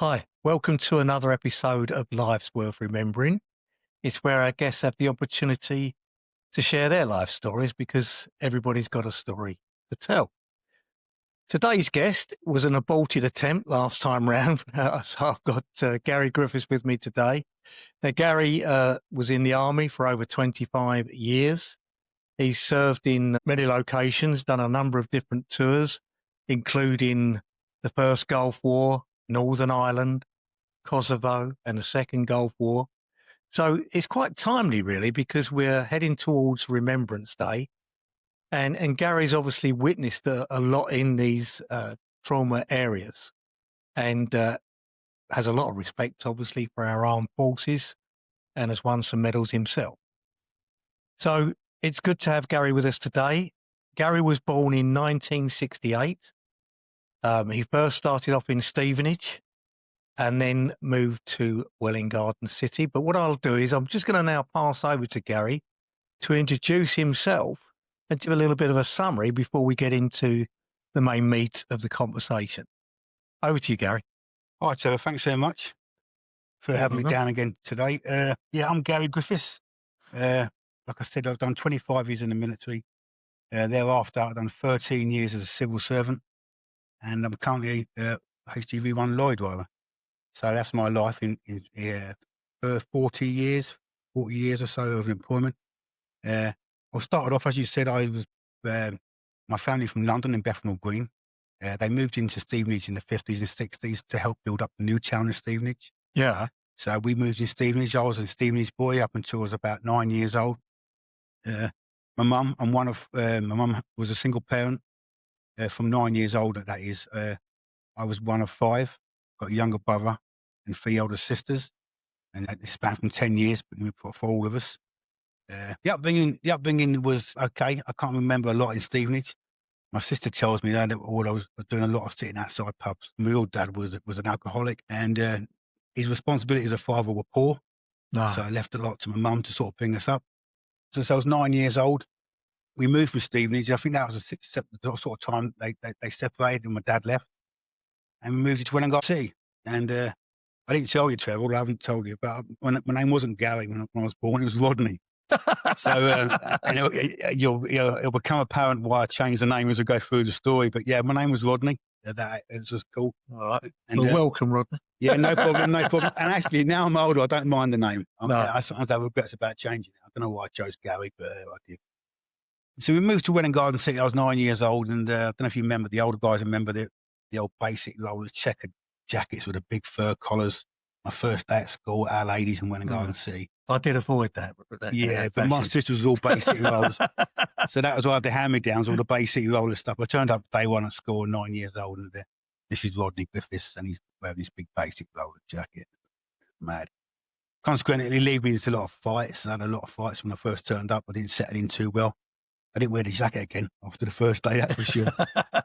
Hi, welcome to another episode of Life's Worth Remembering. It's where our guests have the opportunity to share their life stories because everybody's got a story to tell. Today's guest was an aborted attempt last time round. So I've got Gary Griffiths with me today. Now, Gary was in the army for over 25 years. He's served in many locations, done a number of different tours, including the First Gulf War, Northern Ireland, Kosovo, and the Second Gulf War. So it's quite timely, really, because we're heading towards Remembrance Day. And Gary's obviously witnessed a lot in these trauma areas and has a lot of respect, obviously, for our armed forces and has won some medals himself. So it's good to have Gary with us today. Gary was born in 1968. He first started off in Stevenage and then moved to Welwyn Garden City. But what I'll do is I'm just going to now pass over to Gary to introduce himself and give a little bit of a summary before we get into the main meat of the conversation. Over to you, Gary. Hi, Trevor. Thanks so much for having me down again today. I'm Gary Griffiths. Like I said, I've done 25 years in the military. Thereafter, I've done 13 years as a civil servant, and I'm currently a HGV1 lorry driver. So that's my life in 40 years or so of employment. I started off, as you said, I was my family from London in Bethnal Green. They moved into Stevenage in the 50s and 60s to help build up the new town of Stevenage. Yeah. So we moved in Stevenage. I was a Stevenage boy up until I was about 9 years old. My mum was a single parent from 9 years old. That is, I was one of five. Got a younger brother and three older sisters, and that spanned from 10 years for all of us. The upbringing was okay. I can't remember a lot in Stevenage. My sister tells me that I was doing a lot of sitting outside pubs. My real dad was an alcoholic, and his responsibilities as a father were poor. No. So I left a lot to my mum to sort of bring us up. Since I was 9 years old, we moved from Stevenage. I think that was the sort of time they separated and my dad left. And we moved to Welwyn Garden City. And I didn't tell you, Trevor, I haven't told you, but my name wasn't Gary when I was born. It was Rodney. So it'll become apparent why I changed the name as we go through the story. But yeah, my name was Rodney. It's just cool. All right. And, Well, welcome, Rodney. Yeah, no problem. And actually, now I'm older, I don't mind the name. No. I sometimes have regrets about changing it. I don't know why I chose Gary, but I did. So we moved to Welwyn Garden City. I was 9 years old, and I don't know if you remember, the older guys remember the old basic roller checkered jackets with the big fur collars. My first day at school, our ladies in Welwyn Garden City. I did avoid that. But my sisters was all basic rollers. So that was why the hand-me-downs, all the basic roller stuff. I turned up day one at school, 9 years old, and this is Rodney Griffiths, and he's wearing this big basic roller jacket. Mad. Consequently, it led me into a lot of fights. I had a lot of fights when I first turned up. I didn't settle in too well. I didn't wear the jacket again after the first day, that's for sure.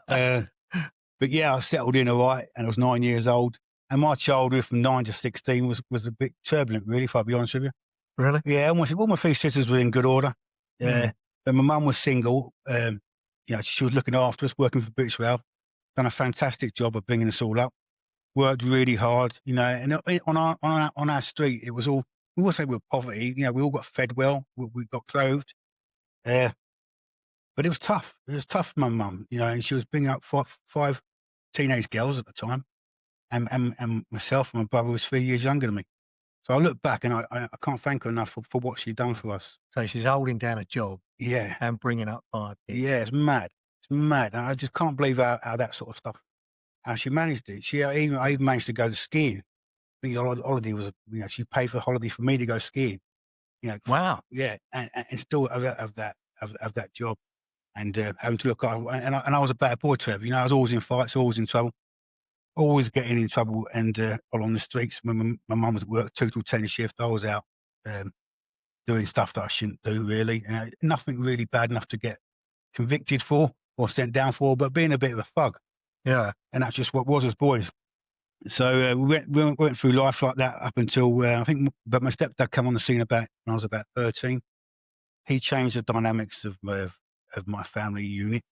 But yeah, I settled in all right, and I was 9 years old. And my childhood from 9 to 16 was a bit turbulent, really, if I'll be honest with you. Really? Yeah, all my three sisters were in good order. But my mum was single. She was looking after us, working for British Rail. Done a fantastic job of bringing us all up. Worked really hard, and on our street, it was all, we won't say we were poverty, we all got fed well, we got clothed. But it was tough. It was tough for my mum, and she was bringing up five teenage girls at the time. And myself and my brother was 3 years younger than me. So I look back and I can't thank her enough for what she'd done for us. So she's holding down a job. Yeah. And bringing up 5 kids. Yeah, it's mad. It's mad. And I just can't believe how that sort of stuff, how she managed it. I even managed to go to skiing. I think the holiday was, she paid for a holiday for me to go skiing. Wow. Yeah. And still have that job and having to look after, and I was a bad boy, Trev. I was always in fights, always in trouble. Always getting in trouble and on the streets. When my mum was at work 2 till 10 shift, I was out doing stuff that I shouldn't do, really. Nothing really bad enough to get convicted for or sent down for, but being a bit of a thug. Yeah. And that's just what was as boys. So we went through life like that up until I think. But my stepdad came on the scene when I was about 13. He changed the dynamics of my family unit,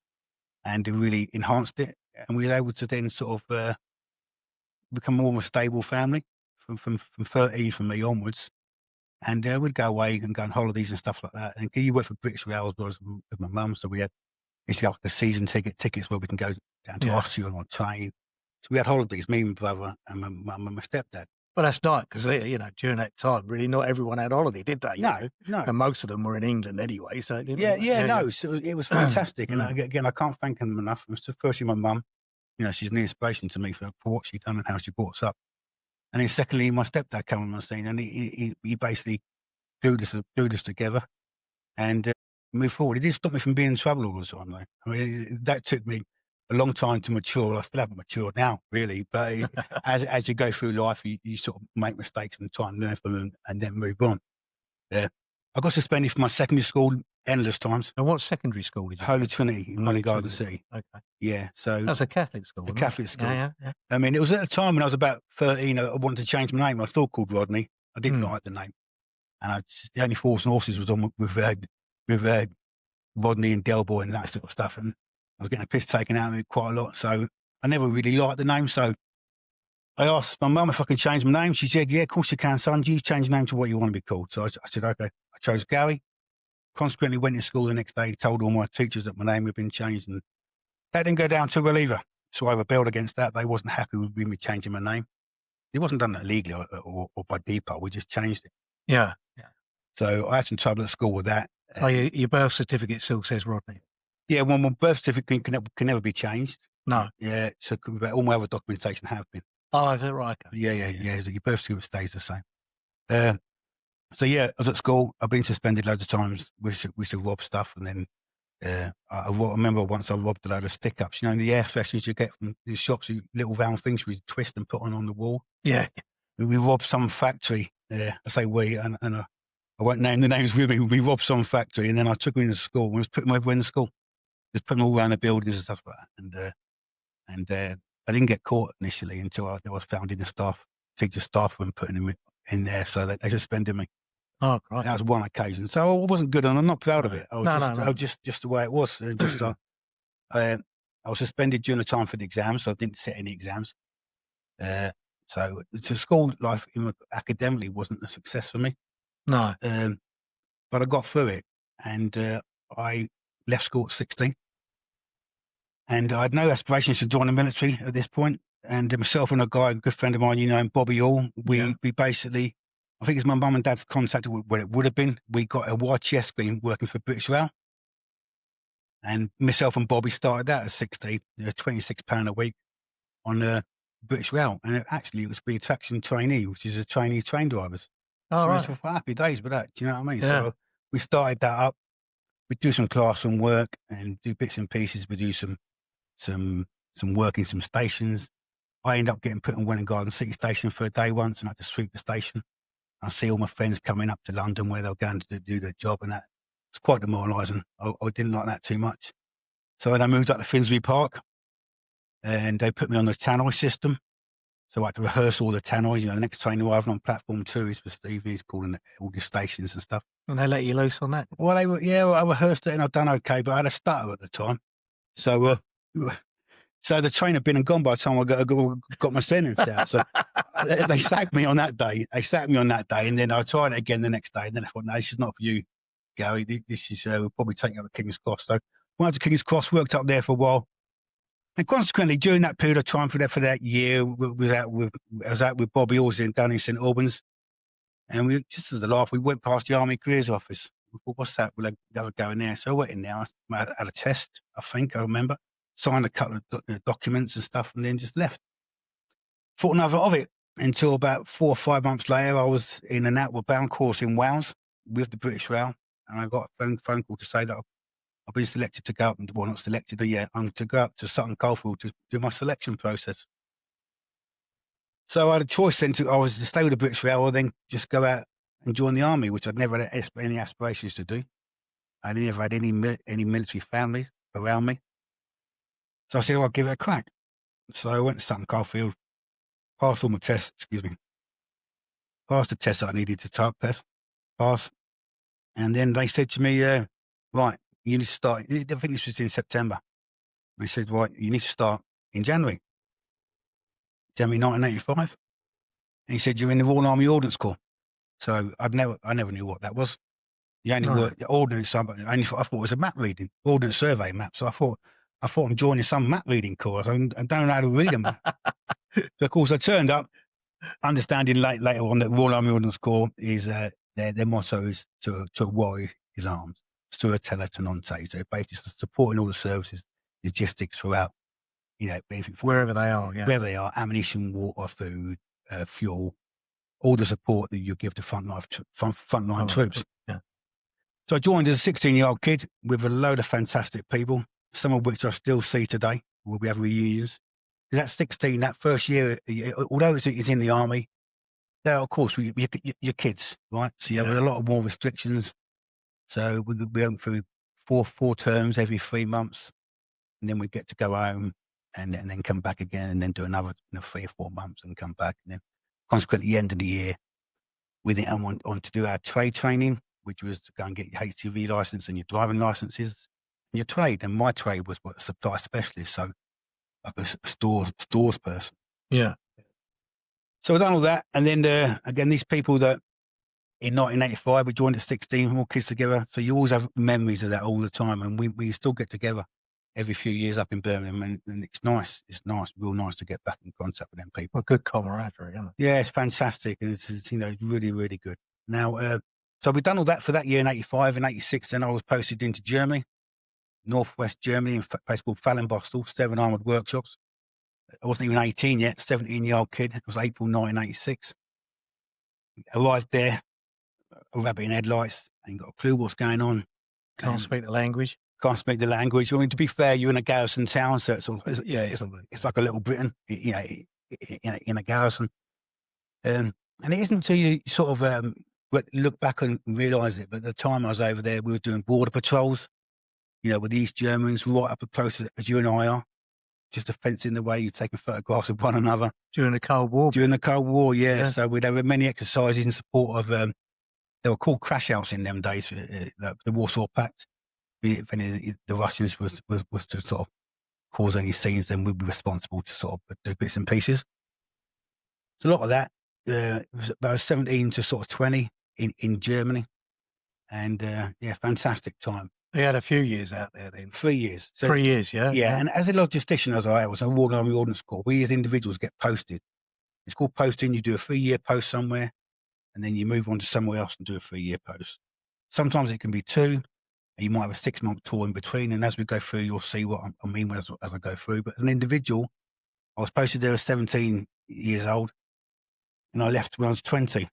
and it really enhanced it. And we were able to then sort of become more of a stable family from 13 from me onwards. And we'd go away and go on holidays and stuff like that. And you worked for British Rail as well as with my mum, so we had like a season tickets where we can go down to Austria on a train. So we had holidays, me and my brother and my mum and my stepdad. Well, that's nice because, during that time, really not everyone had holiday, did they? No. And most of them were in England anyway. So it didn't, So it was fantastic. And again, I can't thank them enough. Firstly, my mum, she's an inspiration to me for what she's done and how she brought us up. And then secondly, my stepdad came on the scene and he basically glued us together and moved forward. It didn't stop me from being in trouble all the time, though. I mean, that took me a long time to mature. I still haven't matured now, really. But as you go through life, you sort of make mistakes and try and learn from them and then move on. I got suspended from my secondary school endless times. And what secondary school did you Holy Trinity in Money Garden City. Okay. Yeah. So that's a Catholic school. A Catholic school. Yeah. I mean, it was at a time when I was about 13. I wanted to change my name. I was still called Rodney. I didn't like the name. And the only Force and Horses was on with Rodney and Del Boy and that sort of stuff. And I was getting a piss taken out of me quite a lot. So I never really liked the name. So I asked my mum if I could change my name. She said, yeah, of course you can, son. You change your name to what you want to be called. So I said, okay. I chose Gary. Consequently, went to school the next day, told all my teachers that my name had been changed. And that didn't go down too well either. So I rebelled against that. They wasn't happy with me changing my name. It wasn't done illegally or by default. We just changed it. Yeah. So I had some trouble at school with that. Your birth certificate still says Rodney? Yeah, well, my birth certificate can never be changed. No. Yeah, so all my other documentation have been. Oh, is that right? Okay. Yeah. So your birth certificate stays the same. So yeah, I was at school. I've been suspended loads of times. We used to rob stuff, and then I remember once I robbed a load of stick-ups. The air fresheners you get from these shops, little round things we twist and put on the wall. Yeah. We robbed some factory. I say we, and I won't name the names with me. We robbed some factory, and then I took them into school. And was putting them everywhere in the school. Just putting them all around the buildings and stuff like that. And I didn't get caught initially until I was found in the teacher staff room putting them in there, so they suspended me. Oh, right. That was one occasion. So I wasn't good, and I'm not proud of it. I was just the way it was. I was suspended during the time for the exams, so I didn't sit any exams. So school life academically wasn't a success for me. No. But I got through it, and I left school at 16. And I had no aspirations to join the military at this point. And myself and a guy, a good friend of mine, Bobby Hall, we basically, I think it's my mum and dad's contact where it would have been. We got a YTS scheme working for British Rail. And myself and Bobby started that at 16, £26 a week on British Rail. And it was to be a traction trainee, which is a trainee train drivers. Oh, right. So happy days with that. Do you know what I mean? Yeah. So we started that up. We do some classroom work and do bits and pieces. We do some work in some stations. I ended up getting put in Welwyn Garden City Station for a day once, and I had to sweep the station. I see all my friends coming up to London where they're going to do their job, and that was quite demoralising. I didn't like that too much. So then I moved up to Finsbury Park, and they put me on the tannoy system. So I had to rehearse all the tannoys. The next train arriving on platform 2 is for Steve. He's calling it all the stations and stuff. And they let you loose on that? Well, I rehearsed it and I'd done okay, but I had a stutter at the time. So the train had been and gone by the time I got my sentence out. So they sacked me on that day. And then I tried it again the next day. And then I thought, no, this is not for you, Gary. This is, we'll probably take you up to King's Cross. So went to King's Cross, worked up there for a while. And consequently, during that period of time for that year, I was out with Bobby Orsley down in St Albans. And we, just as a laugh, we went past the Army Careers Office. We thought, what's that? We'll have a go in there. So I went in there. I had a test, I remember. Signed a couple of documents and stuff, and then just left. Thought nothing of it until about 4 or 5 months later, I was in an outward bound course in Wales with the British Rail. And I got a phone call to say that I've been selected to go up, well, not selected, but yeah, I'm to go up to Sutton Coldfield to do my selection process. So I had a choice then I was to stay with the British Rail or then just go out and join the army, which I'd never had any aspirations to do. I never had any military family around me. So I said, I'll give it a crack. So I went to Sutton Coldfield, passed all my tests, passed the test that I needed to type test, pass. And then they said to me, right, you need to start, I think this was in September. They said, right, you need to start in January. January 1985. And he said, "You're in the Royal Army Ordnance Corps." So I never knew what that was. You only Right. work ordnance. I thought it was a map reading, ordnance survey map. So I thought I'm joining some map reading course. I don't know how to read a map. So of course I turned up, understanding later on that Royal Army Ordnance Corps is their motto is to warrior his arms, sua tele tenente. So basically supporting all the services, logistics throughout, anything from Wherever they are, yeah. wherever they are, ammunition, water, food, fuel, all the support that you give to frontline troops. Yeah. So I joined as a 16-year-old kid with a load of fantastic people, some of which I still see today. We'll be having reunions. Because at 16, that first year, although it's in the army, there, of course, you're kids, right? So you have a lot more restrictions. So we went through four terms every 3 months, and then we get to go home and then come back again and then do another 3 or 4 months and come back. And then consequently, the end of the year, we then went on to do our trade training, which was to go and get your HGV license and your driving licenses and your trade. And my trade was a supply specialist, so like a stores person. Yeah. So I've done all that. And then again, these people that in 1985, we joined at 16, all kids together. So you always have memories of that all the time. And we still get together every few years up in Birmingham. And it's nice. It's nice, real nice to get back in contact with them people. Well, good camaraderie, isn't it? Yeah, it's fantastic. It's really, really good. Now, so we've done all that for that year in 85 and 86. Then I was posted into Germany, northwest Germany, in a place called Fallenbostel, 7 Armoured Workshops. I wasn't even 18 yet, 17-year-old kid. It was April 1986. Arrived there, rabbit in headlights, ain't got a clue what's going on. Can't speak the language. Can't speak the language. I mean, to be fair, you're in a garrison town, so it's like a little Britain, in a garrison. And it isn't until you sort of look back and realise it, but at the time I was over there, we were doing border patrols, with the East Germans right up as close as you and I are, just a fence in the way, you're taking photographs of one another. During the Cold War? During the Cold War, yeah. So we'd have many exercises in support of, they were called crash outs in them days, the Warsaw Pact. If any of the Russians was to sort of cause any scenes, then we'd be responsible to sort of do bits and pieces. So a lot of that. It was about 17 to sort of 20 in Germany. And fantastic time. You had a few years out there then. 3 years. So, 3 years, yeah. Yeah, and as a logistician, as I was, a Royal Army Ordnance Corps, we as individuals get posted. It's called posting. You do a 3-year post somewhere, and then you move on to somewhere else and do a 3-year post. Sometimes it can be 2, and you might have a 6-month tour in between. And as we go through, you'll see what I mean as I go through. But as an individual, I was posted there at 17 years old, and I left when I was 20.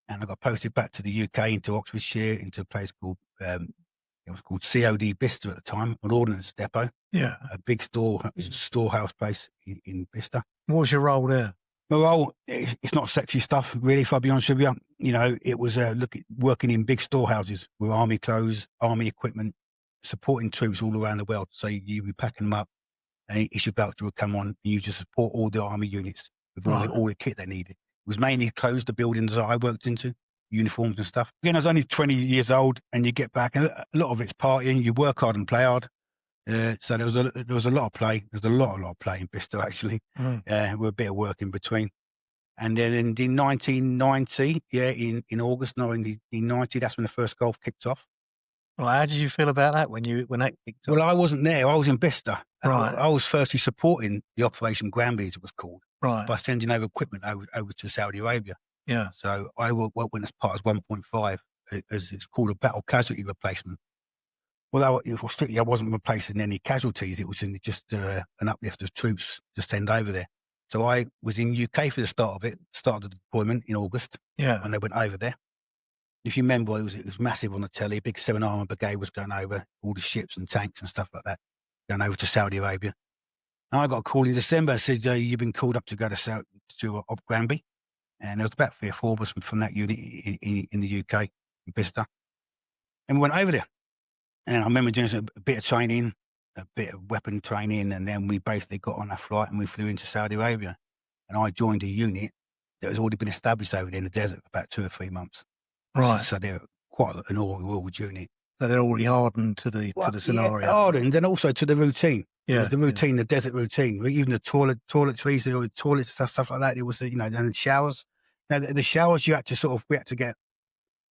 And I got posted back to the UK, into Oxfordshire, into a place called, it was called COD Bicester at the time, an ordnance depot. Yeah. A big storehouse place in Bicester. What was your role there? My role, it's not sexy stuff, really, if I'll be honest with you. It was working in big storehouses with army clothes, army equipment, supporting troops all around the world. So you'd be packing them up, and issue voucher would come on, and you just support all the army units with all the kit they needed. It was mainly clothes, the buildings that I worked into, uniforms and stuff. Again, I was only 20 years old, and you get back, and a lot of it's partying. You work hard and play hard. So there was a lot of play. There's a lot of play in Bristol, actually. With a bit of work in between. And then in 1990, in August 1990, that's when the first Gulf kicked off. Well, how did you feel about that when that kicked off? Well, I wasn't there. I was in Bicester. Right. I was firstly supporting the Operation Granby, as it was called, right, by sending over equipment over to Saudi Arabia. Yeah. So I went as part as 1.5, as it's called, a battle casualty replacement. Although strictly I wasn't replacing any casualties, it was just an uplift of troops to send over there. So I was in UK for the start of the deployment in August. Yeah. And they went over there. If you remember, it was massive on the telly. A big 7 Armour Brigade was going over, all the ships and tanks and stuff like that, going over to Saudi Arabia. And I got a call in December and said, you've been called up to go to Op Granby. And there was about 3 or 4 of us from that unit in the UK, in Bicester. And we went over there. And I remember doing a bit of training, a bit of weapon training, and then we basically got on a flight and we flew into Saudi Arabia. And I joined a unit that had already been established over there in the desert for about 2 or 3 months. Right. So they're quite an old unit. So they're already hardened to the scenario. Yeah, hardened, and also to the routine. Yeah, There's the routine, the desert routine. Even the toiletries, or toilets, stuff like that. It was, and the showers. Now the showers, we had to get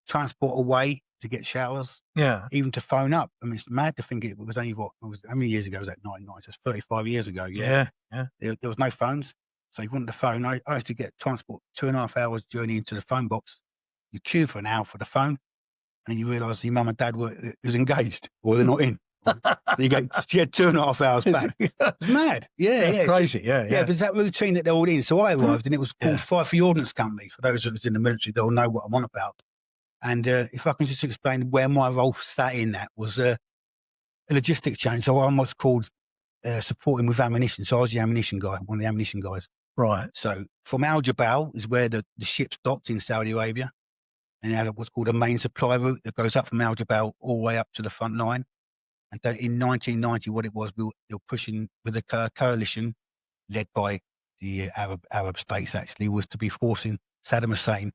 transport away to get showers. Yeah. Even to phone up. I mean, it's mad to think it was only how many years ago was that? 99. So it's 35 years ago. Yeah. There was no phones, so you wanted the phone. I used to get transport 2.5 hours journey into the phone box. You queue for an hour for the phone, and you realise your mum and dad was engaged, or they're not in. So you get 2.5 hours back. It's mad. It's crazy. Yeah. But it's that routine that they're all in. So I arrived, and it was called Fife Ordnance Company. For those that was in the military, they'll know what I'm on about. And if I can just explain where my role sat in that was a logistics chain. So I was called supporting with ammunition. So I was the ammunition guy, one of the ammunition guys. Right. So from Al Jabal is where the ships docked in Saudi Arabia. And they had what's called a main supply route that goes up from Al Jabal all the way up to the front line. And in 1990, what it was, they were pushing with a coalition led by the Arab states, actually, was to be forcing Saddam Hussein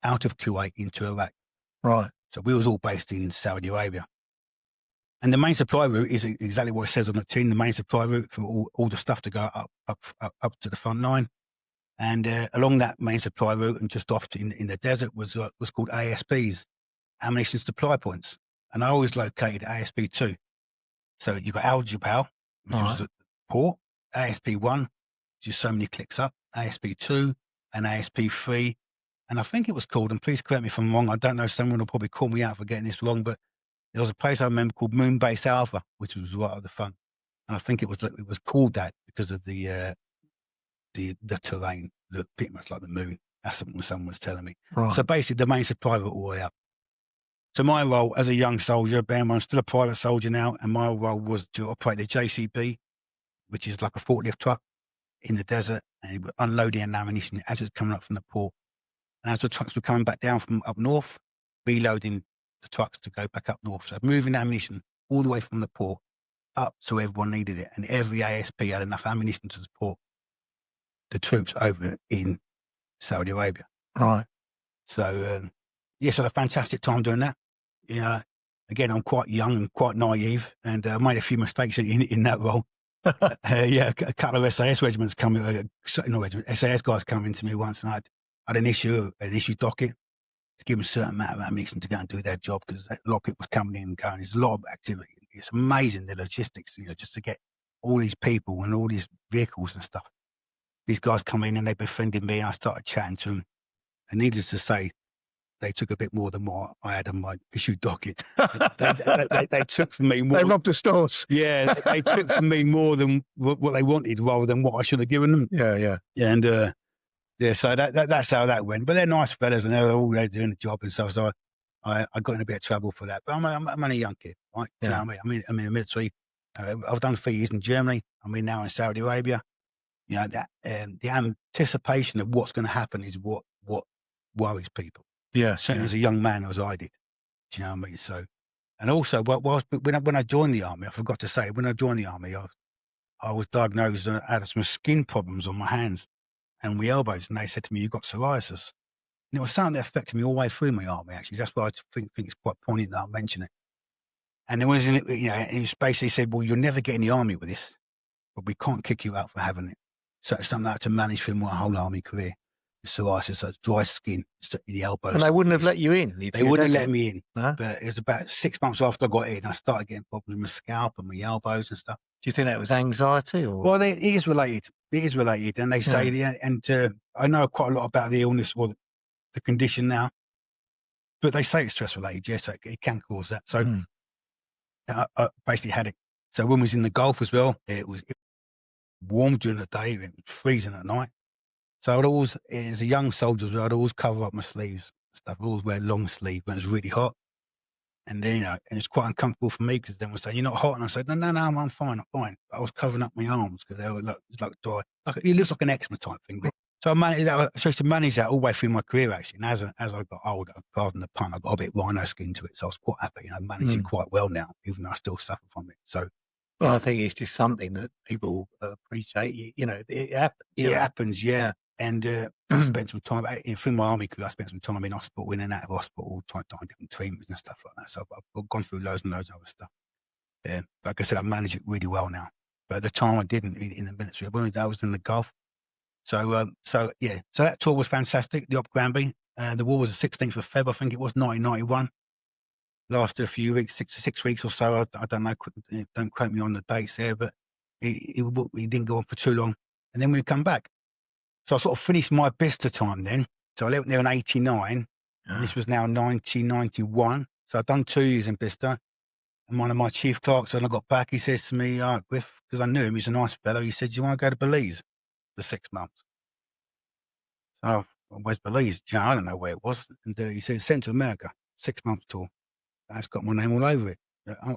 out of Kuwait into Iraq. Right. So we was all based in Saudi Arabia. And the main supply route is exactly what it says on the tin, the main supply route for all the stuff to go up to the front line. And along that main supply route and just off in the desert was called ASPs, ammunition supply points. And I always located ASP 2. So you've got Al Jabal, which was the port, ASP 1, which is so many clicks up, ASP 2, and ASP 3. And I think it was called, and please correct me if I'm wrong, I don't know, someone will probably call me out for getting this wrong, but there was a place I remember called Moonbase Alpha, which was right at the front. And I think it was called that because of the terrain looked pretty much like the moon. That's what someone was telling me. Right. So basically the main supply route all the way up. So my role as a young soldier, I'm still a private soldier now, and my role was to operate the JCB, which is like a forklift truck in the desert, and it would unload the ammunition as it's coming up from the port. And as the trucks were coming back down from up north, reloading the trucks to go back up north. So moving ammunition all the way from the port up to everyone needed it. And every ASP had enough ammunition to support the troops over in Saudi Arabia. Right. So, yes, I had a fantastic time doing that. Yeah. Again, I'm quite young and quite naive, and I made a few mistakes in that role. A couple of SAS regiments SAS guys come into me once, and I had an issue docket to give them a certain amount of ammunition to go and do their job, because a lot of people was coming in and going. There's a lot of activity. It's amazing, the logistics, just to get all these people and all these vehicles and stuff. These guys come in and they befriended me, and I started chatting to them. And needless to say, they took a bit more than what I had on my issue docket. They took from me more. They robbed the stores. Yeah, they took from me more than what they wanted, rather than what I should have given them. Yeah. And so that's how that went. But they're nice fellas, and they're all there doing the job and stuff. So I got in a bit of trouble for that. But I'm only a young kid, right? Yeah. You know what I mean? I'm in the military. I've done 3 years in Germany. I'm in now in Saudi Arabia. That the anticipation of what's going to happen is what worries people. Yeah. Certainly as a young man, as I did. Do you know what I mean? So, and also, when I joined the army, I forgot to say, when I joined the army, I was diagnosed and had some skin problems on my hands and my elbows, and they said to me, "You've got psoriasis." And it was something that affected me all the way through my army. Actually, that's why I think it's quite poignant that I mention it. And there was, and he basically said, "Well, you'll never get in the army with this, but we can't kick you out for having it." So it's something I had to manage through my whole army career. Psoriasis, so it's dry skin, the elbows. And they wouldn't have let you in. They wouldn't have let me in. No? But it was about 6 months after I got in, I started getting problems with my scalp and my elbows and stuff. Do you think that was anxiety? Or? Well, it is related. It is related. And they say, and I know quite a lot about the illness or the condition now, but they say it's stress related. Yes, it can cause that. So I basically had it. So when we was in the Gulf as well, it was warm during the day, it was freezing at night. So I'd always, as a young soldier, I'd always cover up my sleeves and stuff. I'd always wear long sleeve when it was really hot. And then, and it's quite uncomfortable for me, because then we'll say, "You're not hot." And I said, no, I'm fine, I'm fine. But I was covering up my arms because they were it's like dry. It looks like an eczema type thing. So I managed that. So to manage that all the way through my career, actually. And as I got older, pardon the pun, I got a bit rhino skin to it. So I was quite happy. Managing quite well now, even though I still suffer from it. So, well, I think it's just something that people appreciate. It happens. It happens, yeah. And I spent some time through my army career. I spent some time in hospital, in and out of hospital, trying different treatments and stuff like that. So I've gone through loads and loads of other stuff. Like I said, I manage it really well now. But at the time, I didn't in the military. I was in the Gulf. So that tour was fantastic. The Op Granby. The war was the 16th of Feb, I think it was, 1991. Lasted a few weeks, 6 weeks or so. I don't know. Don't quote me on the dates there, but it didn't go on for too long. And then we come back. So I sort of finished my Bicester time then. So I left there in 89, and this was now 1991. So I'd done 2 years in Bicester. And one of my chief clerks, when I got back, he says to me, Griff, because I knew him, he's a nice fellow. He said, "Do you want to go to Belize for 6 months?" So, where's Belize? I don't know where it was. And he said, Central America, 6 months tour. That's got my name all over it.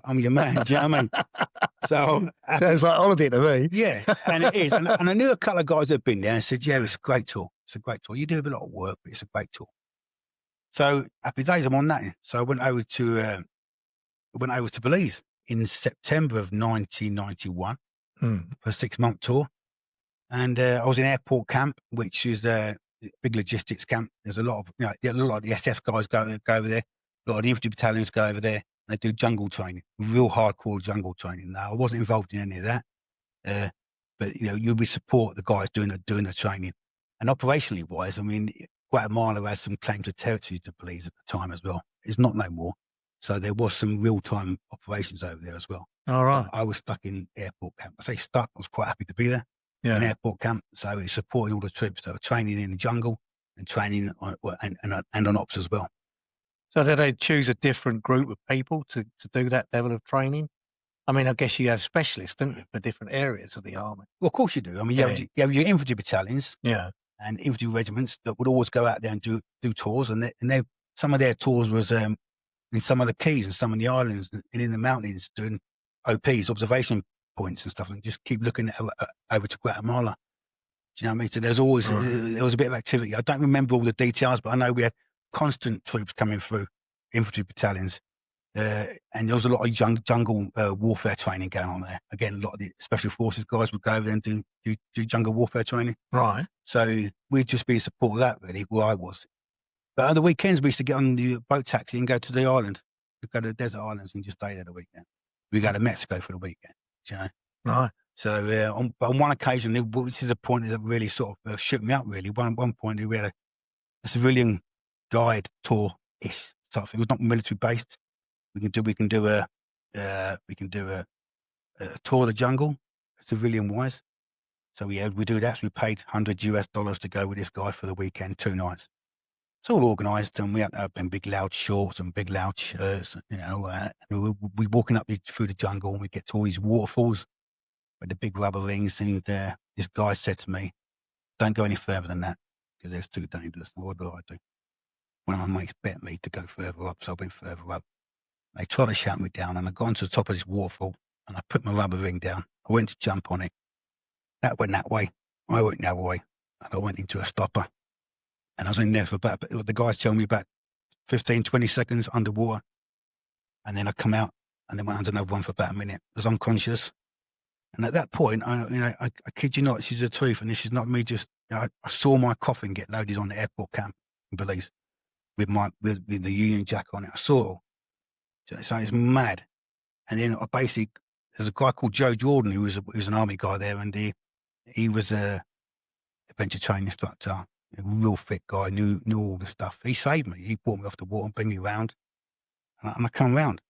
I'm your man. Do you know what I mean? So sounds like holiday to me. Yeah, and it is. And I knew a couple of guys that had been there and said, "Yeah, it's a great tour. It's a great tour. You do a lot of work, but it's a great tour." So happy days, I'm on that. So I went over to Belize in September of 1991 for a 6-month tour, and I was in airport camp, which is a big logistics camp. There's a lot of a lot of the SF guys go over there. A lot of the infantry battalions go over there. They do jungle training, real hardcore jungle training. Now I wasn't involved in any of that. But you would support the guys doing the training, and operationally wise, I mean, Guatemala has some claim to territory to Belize at the time as well. It's not no more, so there was some real time operations over there as well. All right. But I was stuck in airport camp. I say stuck. I was quite happy to be there in airport camp. So it's supporting all the troops that were training in the jungle and training on ops as well. So did they choose a different group of people to do that level of training? I mean, I guess you have specialists, don't you, for different areas of the army? Well, of course you do. I mean, you have your infantry battalions and infantry regiments that would always go out there and do tours. And some of their tours was in some of the keys and some of the islands and in the mountains doing OPs, observation points and stuff, and just keep looking over to Guatemala. Do you know what I mean? So there's always, there was a bit of activity. I don't remember all the details, but I know we had constant troops coming through, infantry battalions. And there was a lot of jungle warfare training going on there. Again, a lot of the special forces guys would go over there and do jungle warfare training. Right. So we'd just be in support of that, really, where I was. But on the weekends, we used to get on the boat taxi and go to the island. We'd go to the desert islands and just stay there the weekend. We go to Mexico for the weekend, you know. Right. So on one occasion, which is a point that really sort of shook me up, really. One point, we had a civilian guide tour-ish stuff. It was not military based. We can do a tour of the jungle, civilian wise. So we do that. So we paid $100 to go with this guy for the weekend, 2 nights. It's all organised, and we had to have big loud shorts and big loud shirts, and we walking up through the jungle, and we get to all these waterfalls with the big rubber rings. And this guy said to me, "Don't go any further than that, because it's too dangerous." And what do I do? One of my mates bet me to go further up, so I went further up. They tried to shout me down, and I got onto the top of this waterfall, and I put my rubber ring down. I went to jump on it. That went that way. I went the other way, and I went into a stopper. And I was in there for the guys tell me about 15, 20 seconds underwater. And then I come out, and then went under another one for about a minute. I was unconscious. And at that point, I kid you not, this is the truth, and this is not me just, I saw my coffin get loaded on the airport camp in Belize with the Union Jack on it. I saw it. So it's mad. And then there's a guy called Joe Jordan who was an army guy there, and he was a adventure training instructor, a real fit guy, knew all the stuff. He saved me. He brought me off the water and bring me around, and I come round.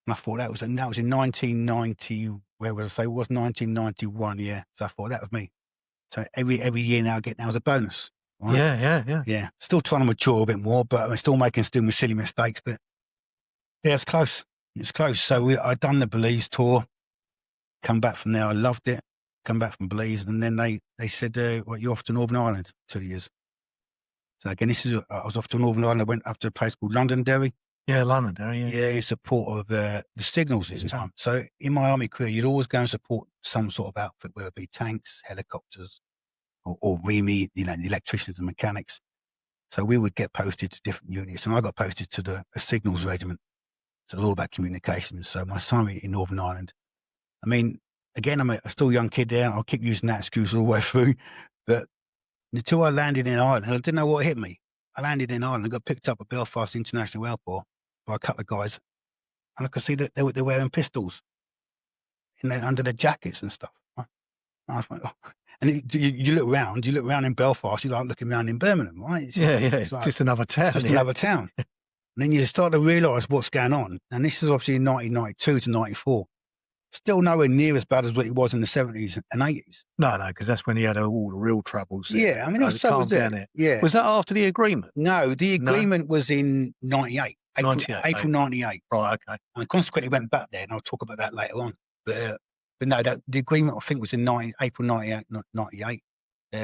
And I thought that was in 1990. Where was I say? It was 1991. Yeah. So I thought that was me. So every year now I get as a bonus. Right? Yeah. Still trying to mature a bit more, but I'm still making silly mistakes. But yeah, it's close. It's close. So I'd done the Belize tour. Come back from there. I loved it. Come back from Belize, and then they said, "Well, you're off to Northern Ireland 2 years." So again, I was off to Northern Ireland. I went up to a place called Londonderry. Yeah, Londonderry. Yeah, in support of the signals this time. So in my army career, you'd always go and support some sort of outfit, whether it be tanks, helicopters, or REME, the electricians and mechanics. So we would get posted to different units, and I got posted to the signals regiment. So it was all about communications. So my assignment in Northern Ireland. I mean, again, I'm a still young kid there. I'll keep using that excuse all the way through. But until I landed in Ireland. I didn't know what hit me. I landed in Ireland. I got picked up at Belfast International Airport by a couple of guys, and I could see that they're wearing pistols under their jackets and stuff. I was like, oh. And you look around in Belfast, you're like looking around in Birmingham, right? It's like just another town. Just another town. And then you start to realise what's going on. And this is obviously in 1992 to 94. Still nowhere near as bad as what it was in the 70s and 80s. No, because that's when you had all the real troubles. Yeah, I mean, there was troubles there. Yeah. Was that after the agreement? No, the agreement was in 98. April 98. Right, okay. And consequently went back there, and I'll talk about that later on. But no, the agreement, I think, was in April 98.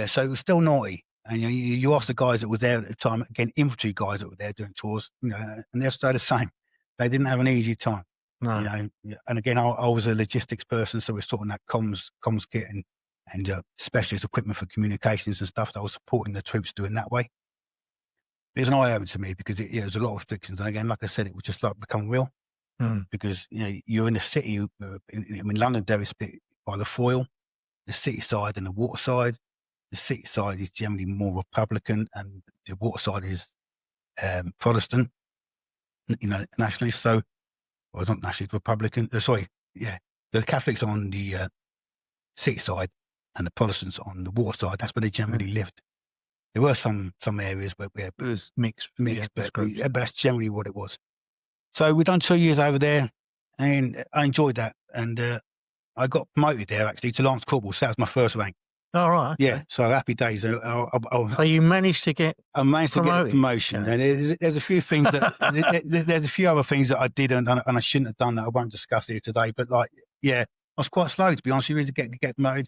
So it was still naughty. And you ask the guys that were there at the time, again, infantry guys that were there doing tours, and they're still the same. They didn't have an easy time. No. And again, I was a logistics person, so we're sorting that comms kit and specialist equipment for communications and stuff. So I was supporting the troops doing that way. It was an eye opener to me because there was a lot of restrictions. And again, like I said, it was just like become real because you're in the city. In London, there is split by the Foyle, the city side, and the water side. The city side is generally more Republican, and the water side is Protestant. Nationally. So, well, not nationally, Republican. The Catholics on the city side and the Protestants on the water side. That's where they generally lived. There were some areas where it was mixed, but that's generally what it was. So we've done 2 years over there, and I enjoyed that. And I got promoted there actually to Lance Corporal. So that was my first rank. All right. Okay. Yeah. So happy days. So you managed to get? I managed to get a promotion. Yeah. And there's a few things that there's a few other things that I did and I shouldn't have done that I won't discuss here today. But I was quite slow to be honest with you to get promoted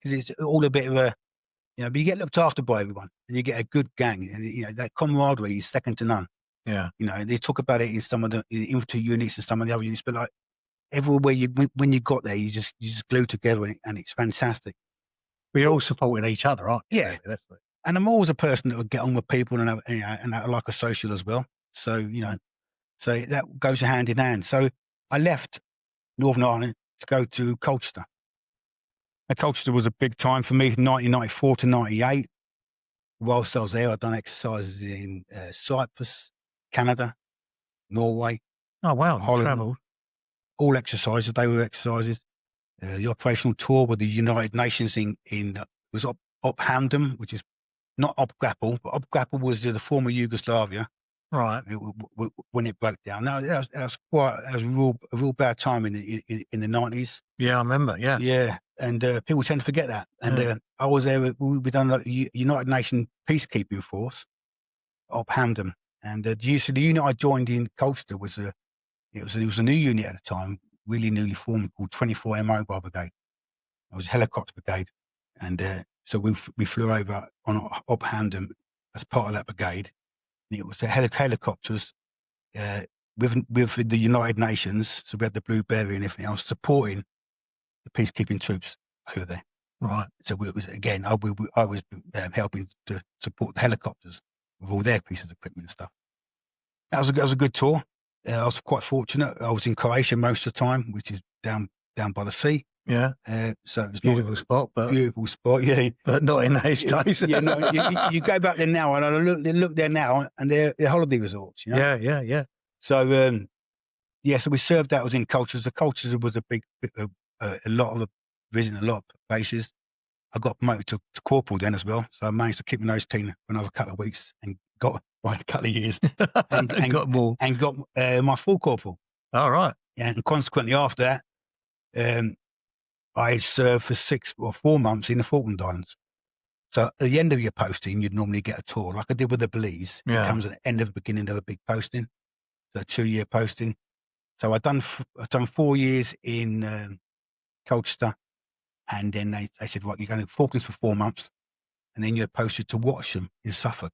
because it's all a bit of a. But you get looked after by everyone, and you get a good gang, and that camaraderie is second to none. Yeah, they talk about it in some of the infantry units and some of the other units, but like everywhere when you got there, you just glue together, and it's fantastic. We're all supporting each other, aren't we? Yeah, that's right. And I'm always a person that would get on with people, and I like a social as well. So so that goes hand in hand. So I left Northern Ireland to go to Colchester. Colchester was a big time for me from 1994 to 98. Whilst I was there, I'd done exercises in Cyprus, Canada, Norway. Oh, wow. Holland. Travelled. All exercises. They were exercises. The operational tour with the United Nations was Ophamdum, which is not Opgrapple, but Opgrapple was the former Yugoslavia. Right. When it broke down. Now, that was a real bad time in the 90s. Yeah, I remember. Yeah. Yeah. And people tend to forget that. And I was there. We've done a United Nations peacekeeping force, Ophamdum. And the unit I joined in Colchester was a new unit at the time, really newly formed, called 24 Mobile Brigade. It was a helicopter brigade. And so we flew over on Ophamdum as part of that brigade. And it was the helicopters with the United Nations. So we had the Blueberry and everything else supporting the peacekeeping troops over there. Right. So it was again, I was helping to support the helicopters with all their pieces of equipment and stuff. That was a good tour. I was quite fortunate. I was in Croatia most of the time, which is down by the sea. Yeah. So it's beautiful spot, yeah, but not in those days. Yeah, no, you go back there now, and I look there now, and they're holiday resorts. Yeah. So so we served out. I was in Colchester. So Colchester was a big, a lot of visiting a lot of places. I got promoted to corporal then as well, so I managed to keep my nose clean for another couple of weeks and got a couple of years and got more and got my full corporal. All right. Yeah, and consequently after that, I served for 4 months in the Falkland Islands. So at the end of your posting, you'd normally get a tour, like I did with the Belize. Yeah. It comes at the end of the beginning of a big posting, so a 2-year posting. So I've done 4 years in Colchester, and then they said, "Right, you're going to Falklands for 4 months, and then you're posted to Watsham in Suffolk."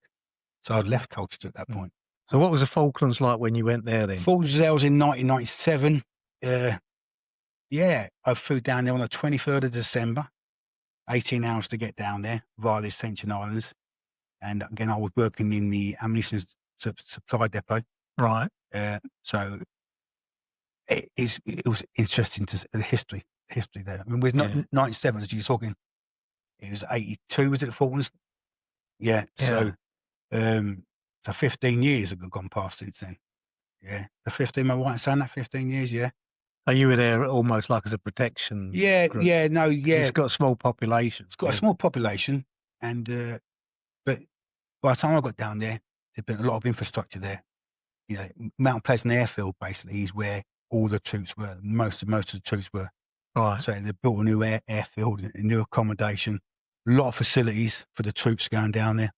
So I'd left Colchester at that point. So what was the Falklands like when you went there then? Falklands was in 1997. I flew down there on the 23rd of December, 18 hours to get down there via the Ascension Islands. And again, I was working in the ammunition supply depot. Right. So it was interesting to the history there. I mean, it was not 97 as you were talking. It was 82, was it, the Falklands? Yeah. Yeah. So 15 years have gone past since then. Yeah. The 15, am I right in saying that? 15 years, yeah. Are you were there almost like as a protection Yeah, group? yeah, no, 'Cause yeah. it's got a small population. It's got a small population, and but by the time I got down there, there'd been a lot of infrastructure there. You know, Mount Pleasant Airfield basically is where all the troops were. Most of the troops were. Right. So they built a new airfield, a new accommodation, a lot of facilities for the troops going down there.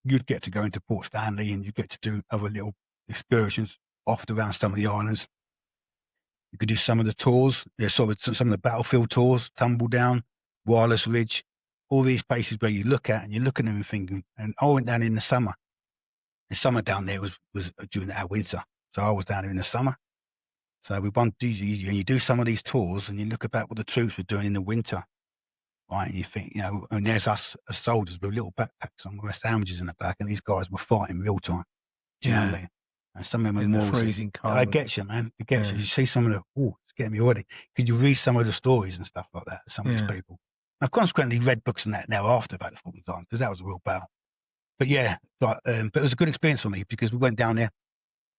You'd get to go into Port Stanley, and you get to do other little excursions off around some of the islands. You could do some of the tours, some of the battlefield tours, Tumble Down, Wireless Ridge, all these places where you look at and you look at them and thinking. And I went down in the summer. The summer down there was during our winter, so I was down there in the summer. So you do some of these tours and you look about what the troops were doing in the winter, right? And you think, and there's us as soldiers with little backpacks on with sandwiches in the back, and these guys were fighting real time. Do you know what I mean? And some of them in are the more freezing cold. I get you, man. I get Yeah. you. You see some of it's getting me already. Could you read some of the stories and stuff like that? Some of these people. I've consequently read books and that now after about the Falkland Times, because that was a real battle. But yeah, but it was a good experience for me because we went down there.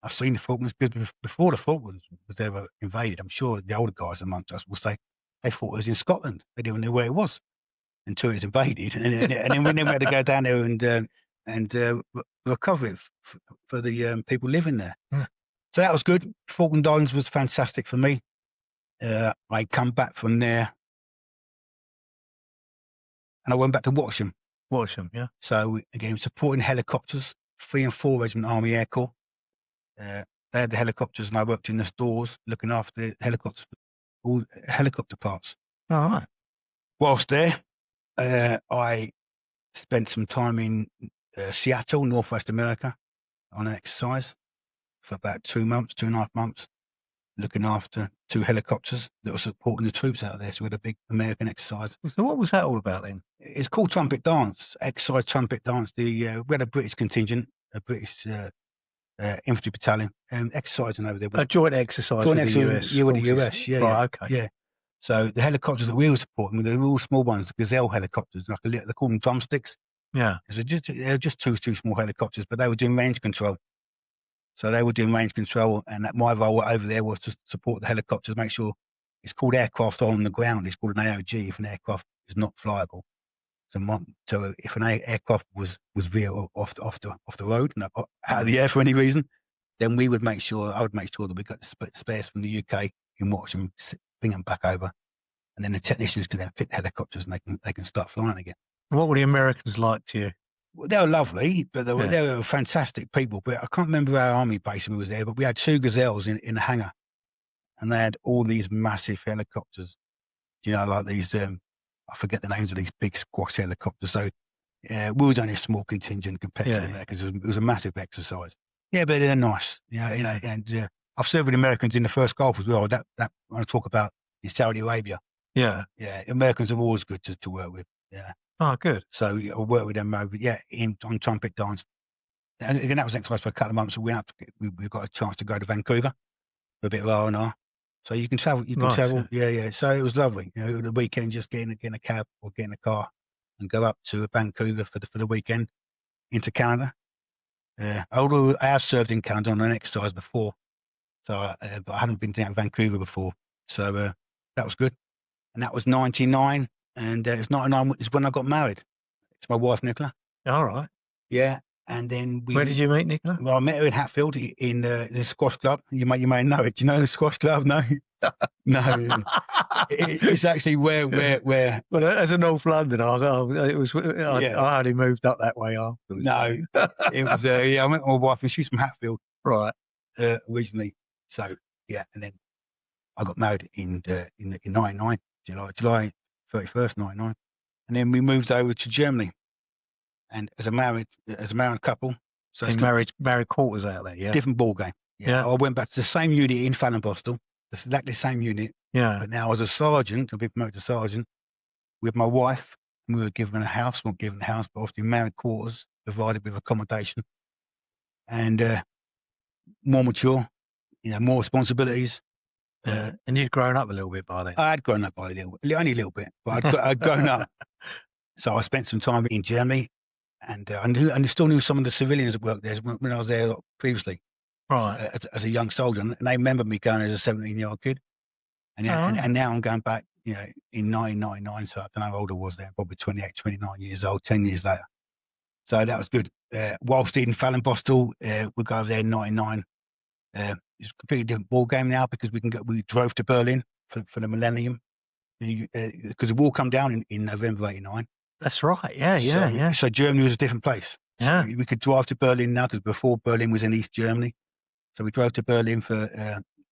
I've seen the Falklands before the Falklands was ever invaded. I'm sure the older guys amongst us will say they thought it was in Scotland. They didn't know where it was until it was invaded, and then we had to go down there and recover it for the people living there. Yeah. So that was good. Falkland Islands was fantastic for me. I come back from there, and I went back to Watcham. Watcham, yeah. So again, supporting helicopters, 3 and 4 Regiment Army Air Corps. They had the helicopters, and I worked in the stores looking after the helicopters, all helicopter parts. All right. Whilst there, I spent some time in Seattle, Northwest America, on an exercise for about 2.5 months, looking after 2 helicopters that were supporting the troops out there. So we had a big American exercise. So what was that all about then? It's called Trumpet Dance, exercise Trumpet Dance. We had a British contingent, a British infantry battalion, exercising over there. A joint exercise Joint with exercise, the US. with the US, yeah. Right, okay. Yeah. So the helicopters that we were supporting, they were all small ones, the Gazelle helicopters, like they call them drumsticks. Yeah. They're just two small helicopters, but they were doing range control. So they were doing range control, and my role over there was to support the helicopters, make sure it's called aircraft on the ground. It's called an AOG if an aircraft is not flyable. So if an aircraft was veered off the road, out of the air for any reason, then I would make sure that we got the spares from the UK in Watcham, bring them back over, and then the technicians can then fit the helicopters and they can start flying again. What were the Americans like to you? Well, they were lovely, but they were fantastic people. But I can't remember our army base when we was there, but we had 2 Gazelles in a hangar, and they had all these massive helicopters. Like these. I forget the names of these big squash helicopters. So we was only a small contingent compared to them there because it was a massive exercise. Yeah, but they're nice. And I've served with Americans in the first Gulf as well. That when I talk about in Saudi Arabia. Yeah. Yeah, Americans are always good to work with. Yeah. Oh, good. So I worked with them over, on Trumpet Dance. And again, that was an exercise for a couple of months. So we got a chance to go to Vancouver for a bit of R&R. So you can travel. Yeah. So it was lovely. The weekend, just getting a cab or getting a car and go up to Vancouver for the weekend into Canada. Although I have served in Canada on an exercise before, so but I hadn't been to Vancouver before. So that was good. And that was 1999, and it's 1999 is when I got married to my wife Nicola. All right. Yeah. And then where did you meet Nicola? Well, I met her in Hatfield in the squash club. You may know it. Do you know the squash club? No, no. It's actually where. Well, as a North London, I only moved up that way afterwards. No, it was. I met my wife, and she's from Hatfield, right? Originally. So yeah, and then I got married in 99, July 31st, 99, and then we moved over to Germany. And as a married couple, so it's married quarters out there, yeah. Different ball game. Yeah. I went back to the same unit in Fallenbostel, exactly the same unit. Yeah. But now as a sergeant, I've been promoted to sergeant with my wife. And we were given a house, not given a house, but obviously married quarters, provided with accommodation, and more mature, more responsibilities. And you'd grown up a little bit by then. I had grown up by only a little bit, but I'd grown up. So I spent some time in Germany. and I still knew some of the civilians that worked there when I was there previously, Right. as a young soldier, and they remember me going as a 17-year-old kid. And now I'm going back, in 1999, so I don't know how old I was then, probably 28, 29 years old, 10 years later. So that was good. Whilst in Fallenbostel, we go over there in 99. It's a completely different ball game now because we drove to Berlin for the millennium, because the wall come down in November '89. That's right. Yeah. So Germany was a different place. So Yeah. we could drive to Berlin now because before Berlin was in East Germany. So we drove to Berlin for.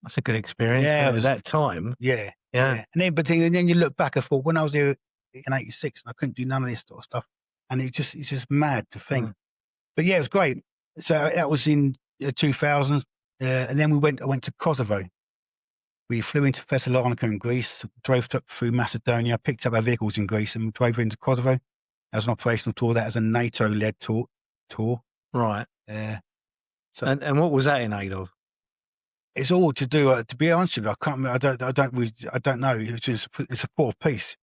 That's a good experience. Yeah, at that time. Yeah. Yeah. And then you look back. I thought when I was there in '86, I couldn't do none of this sort of stuff, and it's just mad to think. But yeah, it was great. So that was in 2000s, and then I went to Kosovo. We flew into Thessalonica in Greece, drove through Macedonia, picked up our vehicles in Greece, and drove into Kosovo. That was an operational tour. That was a NATO-led tour. Right. So and what was that in aid of? it's all to do. To be honest with you, I can't remember. I don't know. It's just it's support of peace.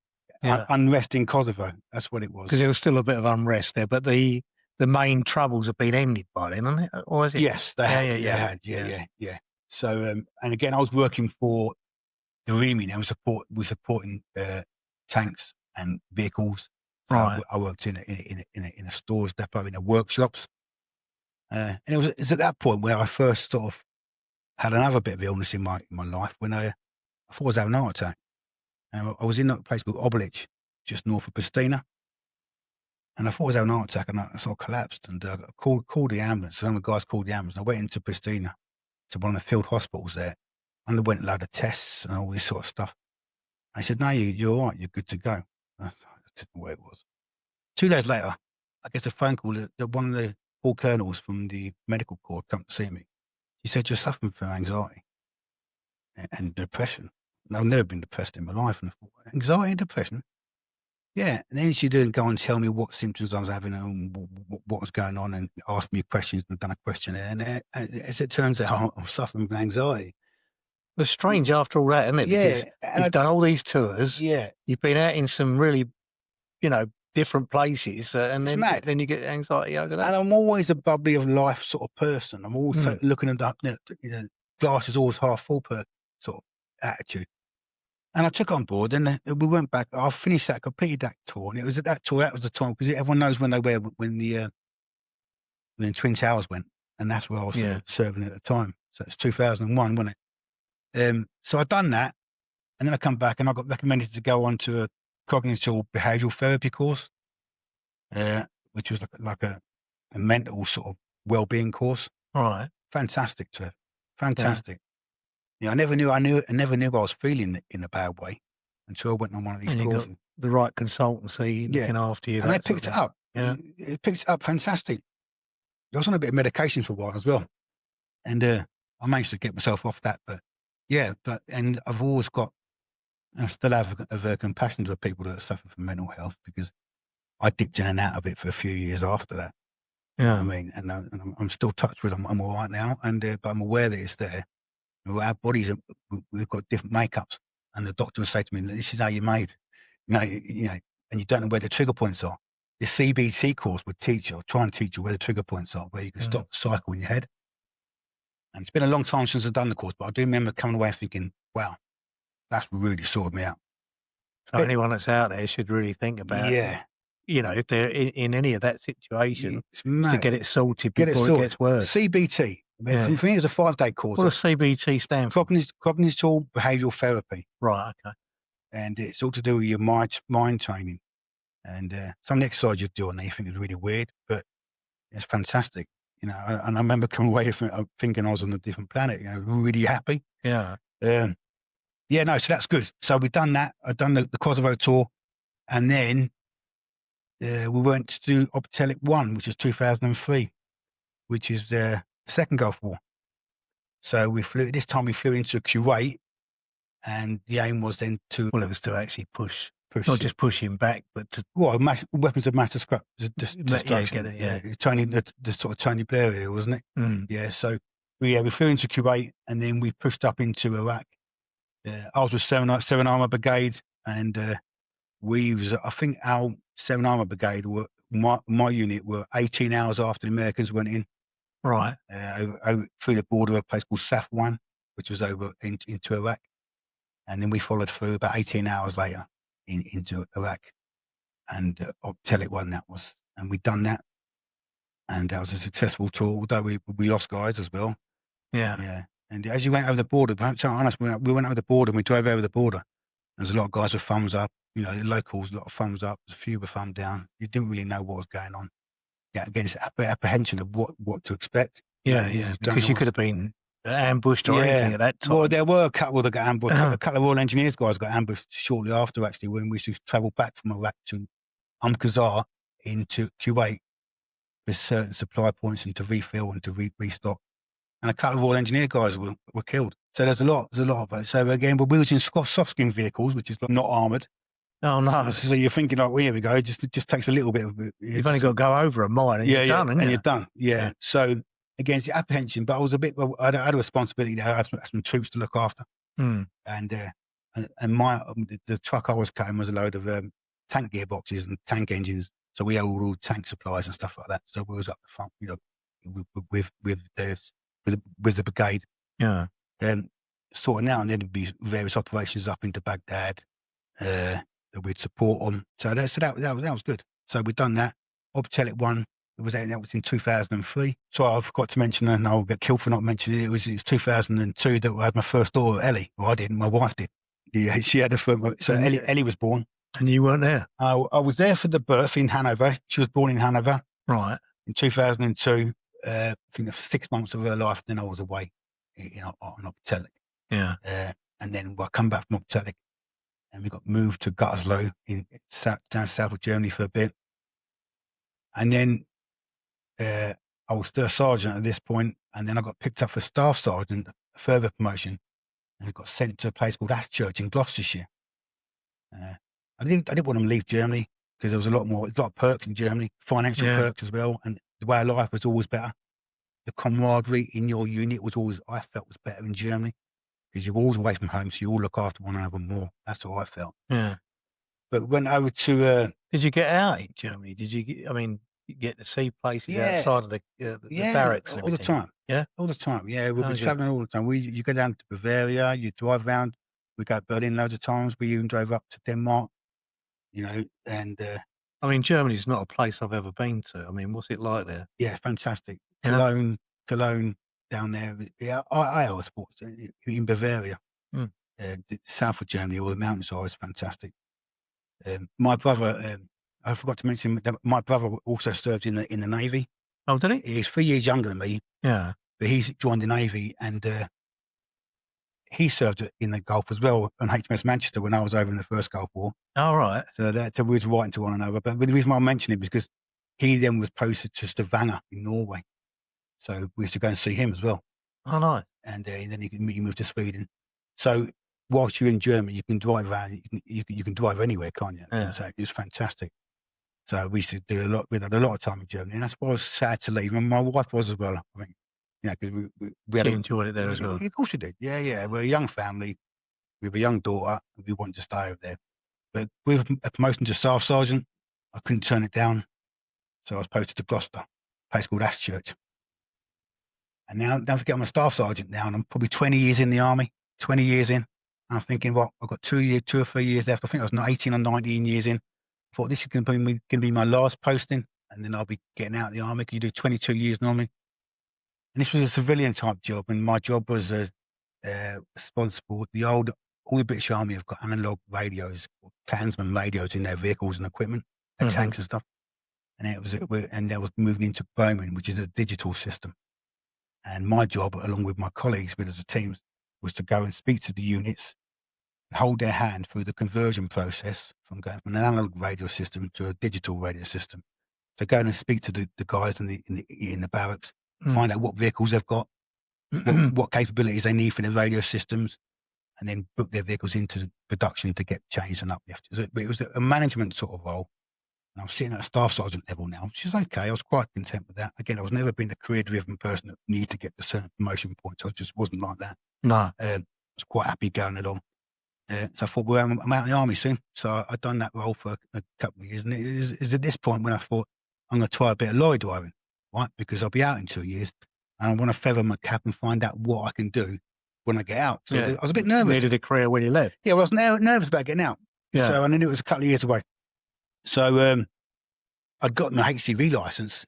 Yeah. Unrest in Kosovo. That's what it was. Because there was still a bit of unrest there, but the main troubles have been ended by then, haven't it? Or is it? Yes, they had. Yeah. So, and again, I was working for the Remi now. We're supporting tanks and vehicles. So Right. I worked in a stores depot, in a workshops, and it was at that point where I first sort of had another bit of illness in my life when I thought I was having a heart attack. And I was in a place called Obelich, just north of Pristina. And I thought I was having a heart attack, and I sort of collapsed, and I called the ambulance. Some of the guys called the ambulance. I went into Pristina to one of the field hospitals there, underwent a load of tests and all this sort of stuff. I said, "No, you're all right. You're good to go." I didn't know where it was. 2 days later, I get a phone call that one of the Paul colonels from the medical corps come to see me. She said, "You're suffering from anxiety and depression." And I've never been depressed in my life. And I thought, anxiety and depression? Yeah. And then she didn't go and tell me what symptoms I was having and what was going on, and asked me questions and done a questionnaire. And as it turns out, I'm suffering from anxiety. It's strange after all that, isn't it? Yeah. Because you've done all these tours. Yeah. You've been out in some really, different places, and It's mad. then you get anxiety over that. And I'm always a bubbly of life sort of person. I'm always looking at that, glass is always half full sort of attitude. And I took on board, and we went back. I finished that, completed that tour, and it was at that tour. That was the time, because everyone knows when the Twin Towers went, and that's where I was sort of serving at the time. So it's 2001, wasn't it? So I'd done that, and then I come back, and I got recommended to go on to a cognitive behavioural therapy course, which was like a mental sort of well-being course. Right. Fantastic, Trev. Fantastic. Yeah, I never knew I was feeling in a bad way until I went on one of these And you courses. got the right consultancy looking after you. And they picked it up. Yeah. It picked it up fantastic. I was on a bit of medication for a while as well. And I managed to get myself off that. But and I've always got, I still have a compassion to people that suffer from mental health, because I dipped in and out of it for a few years after that. Yeah. I mean, and I'm still touched with it. I'm all right now. But I'm aware that it's there. Our bodies, we've got different makeups, and the doctor would say to me, "This is how you're made." And you don't know where the trigger points are. The CBT course would try and teach you where the trigger points are, where you can stop the cycle in your head. And it's been a long time since I've done the course, but I do remember coming away thinking, "Wow, that's really sorted me out." So anyone that's out there should really think about, if they're in any of that situation, to get it sorted before it gets worse. CBT. For me, it was a 5-day course. What does CBT stand for? Cognitive behavioural therapy. Right, okay. And it's all to do with your mind training. And some of the exercises you do on there, you think is really weird, but it's fantastic. And I remember coming away thinking I was on a different planet, really happy. Yeah. So that's good. So we've done that. I've done the Kosovo tour, and then we went to do Optelic 1, which is 2003, which is the second Gulf War. So we flew into Kuwait, and the aim was then to... Well, it was to actually push not just push him back, but to... Well, weapons of mass destruction. The sort of Tony Blair area, wasn't it? Mm. Yeah, so we flew into Kuwait, and then we pushed up into Iraq. I was with 7 Armour Brigade, and I think our 7 Armour Brigade my unit were 18 hours after the Americans went in, Right. over through the border of a place called Saf 1, which was over into Iraq. And then we followed through about 18 hours later into Iraq. And Optelic one that was. And we'd done that. And that was a successful tour, although we lost guys as well. Yeah. Yeah. And as you went over the border, to honest, we went over the border and we drove over the border. There's a lot of guys with thumbs up, the locals, a lot of thumbs up, a few with thumb down. You didn't really know what was going on. Yeah, again, it's apprehension of what to expect. Yeah, You yeah. don't Because know you what's- could have been ambushed or anything at that time. Well, there were a couple that got ambushed. A couple of Royal Engineers guys got ambushed shortly after, actually, when we used to travel back from Iraq to Qazar into Kuwait with certain supply points and to refill and to restock. And a couple of Royal Engineer guys were killed. So there's a lot of it. So again, we was in soft skin vehicles, which is not armoured. Oh, no. So you're thinking, like, well, here we go. It just takes a little bit of it. You've only got to go over a mile and you're done, and you? you're done. Yeah. So again, it's apprehension, but I was I had a responsibility there. I had some troops to look after. Hmm. And the truck I was carrying was a load of tank gearboxes and tank engines. So we had all tank supplies and stuff like that. So we was up the front, with the brigade. Yeah. Sort of now and then there'd be various operations up into Baghdad that we'd support on. So that was good. So we'd done that. Optelic 1, that was in 2003. So I forgot to mention, and I'll get killed for not mentioning it. It was 2002 that I had my first daughter, Ellie. Well, I didn't. My wife did. Yeah, she had a first. So Ellie was born. And you weren't there? I was there for the birth in Hanover. She was born in Hanover. Right. In 2002. I think of 6 months of her life. Then I was away on Optelic. Yeah. And then I come back from Optelic, and we got moved to Gütersloh down south of Germany for a bit. And then I was still a sergeant at this point, and then I got picked up for staff sergeant, a further promotion, and I got sent to a place called Aschurch in Gloucestershire. I didn't want to leave Germany because there was a lot of perks in Germany, financial perks as well, and the way of life was always better. The camaraderie in your unit I felt was better in Germany because you're always away from home, so you all look after one another more. That's what I felt. Yeah. But went over to. Did you get out in Germany? Did you get to see places outside of the barracks and all the everything? time. Yeah? All the time. Yeah, we'd be traveling all the time. You go down to Bavaria, you drive around. We go to Berlin loads of times. We even drove up to Denmark, and. Germany's not a place I've ever been to. What's it like there? Yeah, fantastic. Yeah. Cologne down there. Yeah, I always thought in Bavaria, south of Germany, all the mountains are always fantastic. My brother, I forgot to mention that my brother also served in the Navy. Oh, did he? He's 3 years younger than me. Yeah. But he's joined the Navy, and he served in the Gulf as well on HMS Manchester when I was over in the first Gulf War. Oh, right. So we was writing to one another. But the reason why I mention it is because he then was posted to Stavanger in Norway. So we used to go and see him as well. Oh, nice. And then he moved to Sweden. So whilst you're in Germany, you can drive around. You can drive anywhere, can't you? Yeah. So it was fantastic. So we used to do a lot. We had a lot of time in Germany, and that's why I was sad to leave. And my wife was as well. I think, because we had enjoyed it there as well. Of course we did. Yeah. We're a young family. We have a young daughter. And we wanted to stay over there. But with a promotion to staff sergeant, I couldn't turn it down. So I was posted to Gloucester, a place called Aschurch. And now, don't forget, I'm a staff sergeant now, and I'm probably 20 years in the army. 20 years in. I'm thinking, I've got 2 or 3 years left. I think I was 18 or 19 years in. I thought this is going to be my last posting, and then I'll be getting out of the army because you do 22 years normally. And this was a civilian type job, and my job was responsible. All the British Army have got analog radios, or Klansman radios in their vehicles and equipment, their tanks and stuff. And that was moving into Bowman, which is a digital system. And my job, along with my colleagues, with the teams, was to go and speak to the units, and hold their hand through the conversion process from going from an analog radio system to a digital radio system. So go and speak to the guys in the barracks, find out what vehicles they've got, what capabilities they need for their radio systems, and then book their vehicles into production to get changed and uplift. It was a management sort of role. And I was sitting at a staff sergeant level now, which is okay. I was quite content with that. Again, I was never been a career-driven person that needed to get to certain promotion points. I just wasn't like that. No. I was quite happy going along. So I thought, I'm out of the army soon. So I'd done that role for a couple of years. And it is at this point when I thought, I'm going to try a bit of lorry driving, right? Because I'll be out in 2 years and I want to feather my cap and find out what I can do when I get out. So I was a bit nervous. Needed a career when you left. Yeah, well, I was nervous about getting out. Yeah. So, and I knew it was a couple of years away. So I'd gotten a HCV license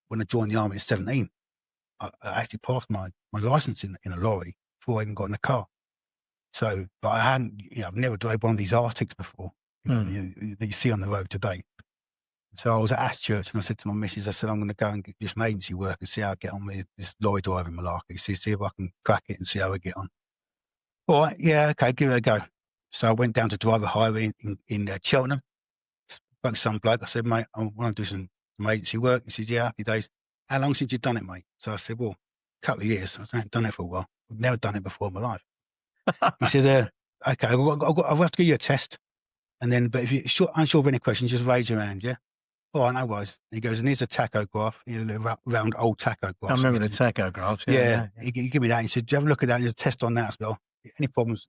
when I joined the army at 17. I actually passed my license in a lorry before I even got in the car. So, but I hadn't, I've never drove one of these Arctics before that you see on the road today. So I was at Ash Church and I said to my missus, I said, I'm going to go and do some agency work and see how I get on with this lorry driving malarkey. See if I can crack it and see how I get on. All right, yeah, okay, give it a go. So I went down to driver highway in Cheltenham. Spoke to some bloke. I said, mate, I want to do some agency work. He says, yeah, happy days. How long since you've done it, mate? So I said, well, a couple of years. I said, I haven't done it for a while. I've never done it before in my life. He said, okay, I'll have to give you a test. And then, but if you're unsure of any questions, just raise your hand, yeah? All right, no worries. He goes, and here's a tachograph, round old tachograph. I remember the tachographs. Yeah. He give me that. He said, do you have a look at that? There's a test on that as well. Any problems,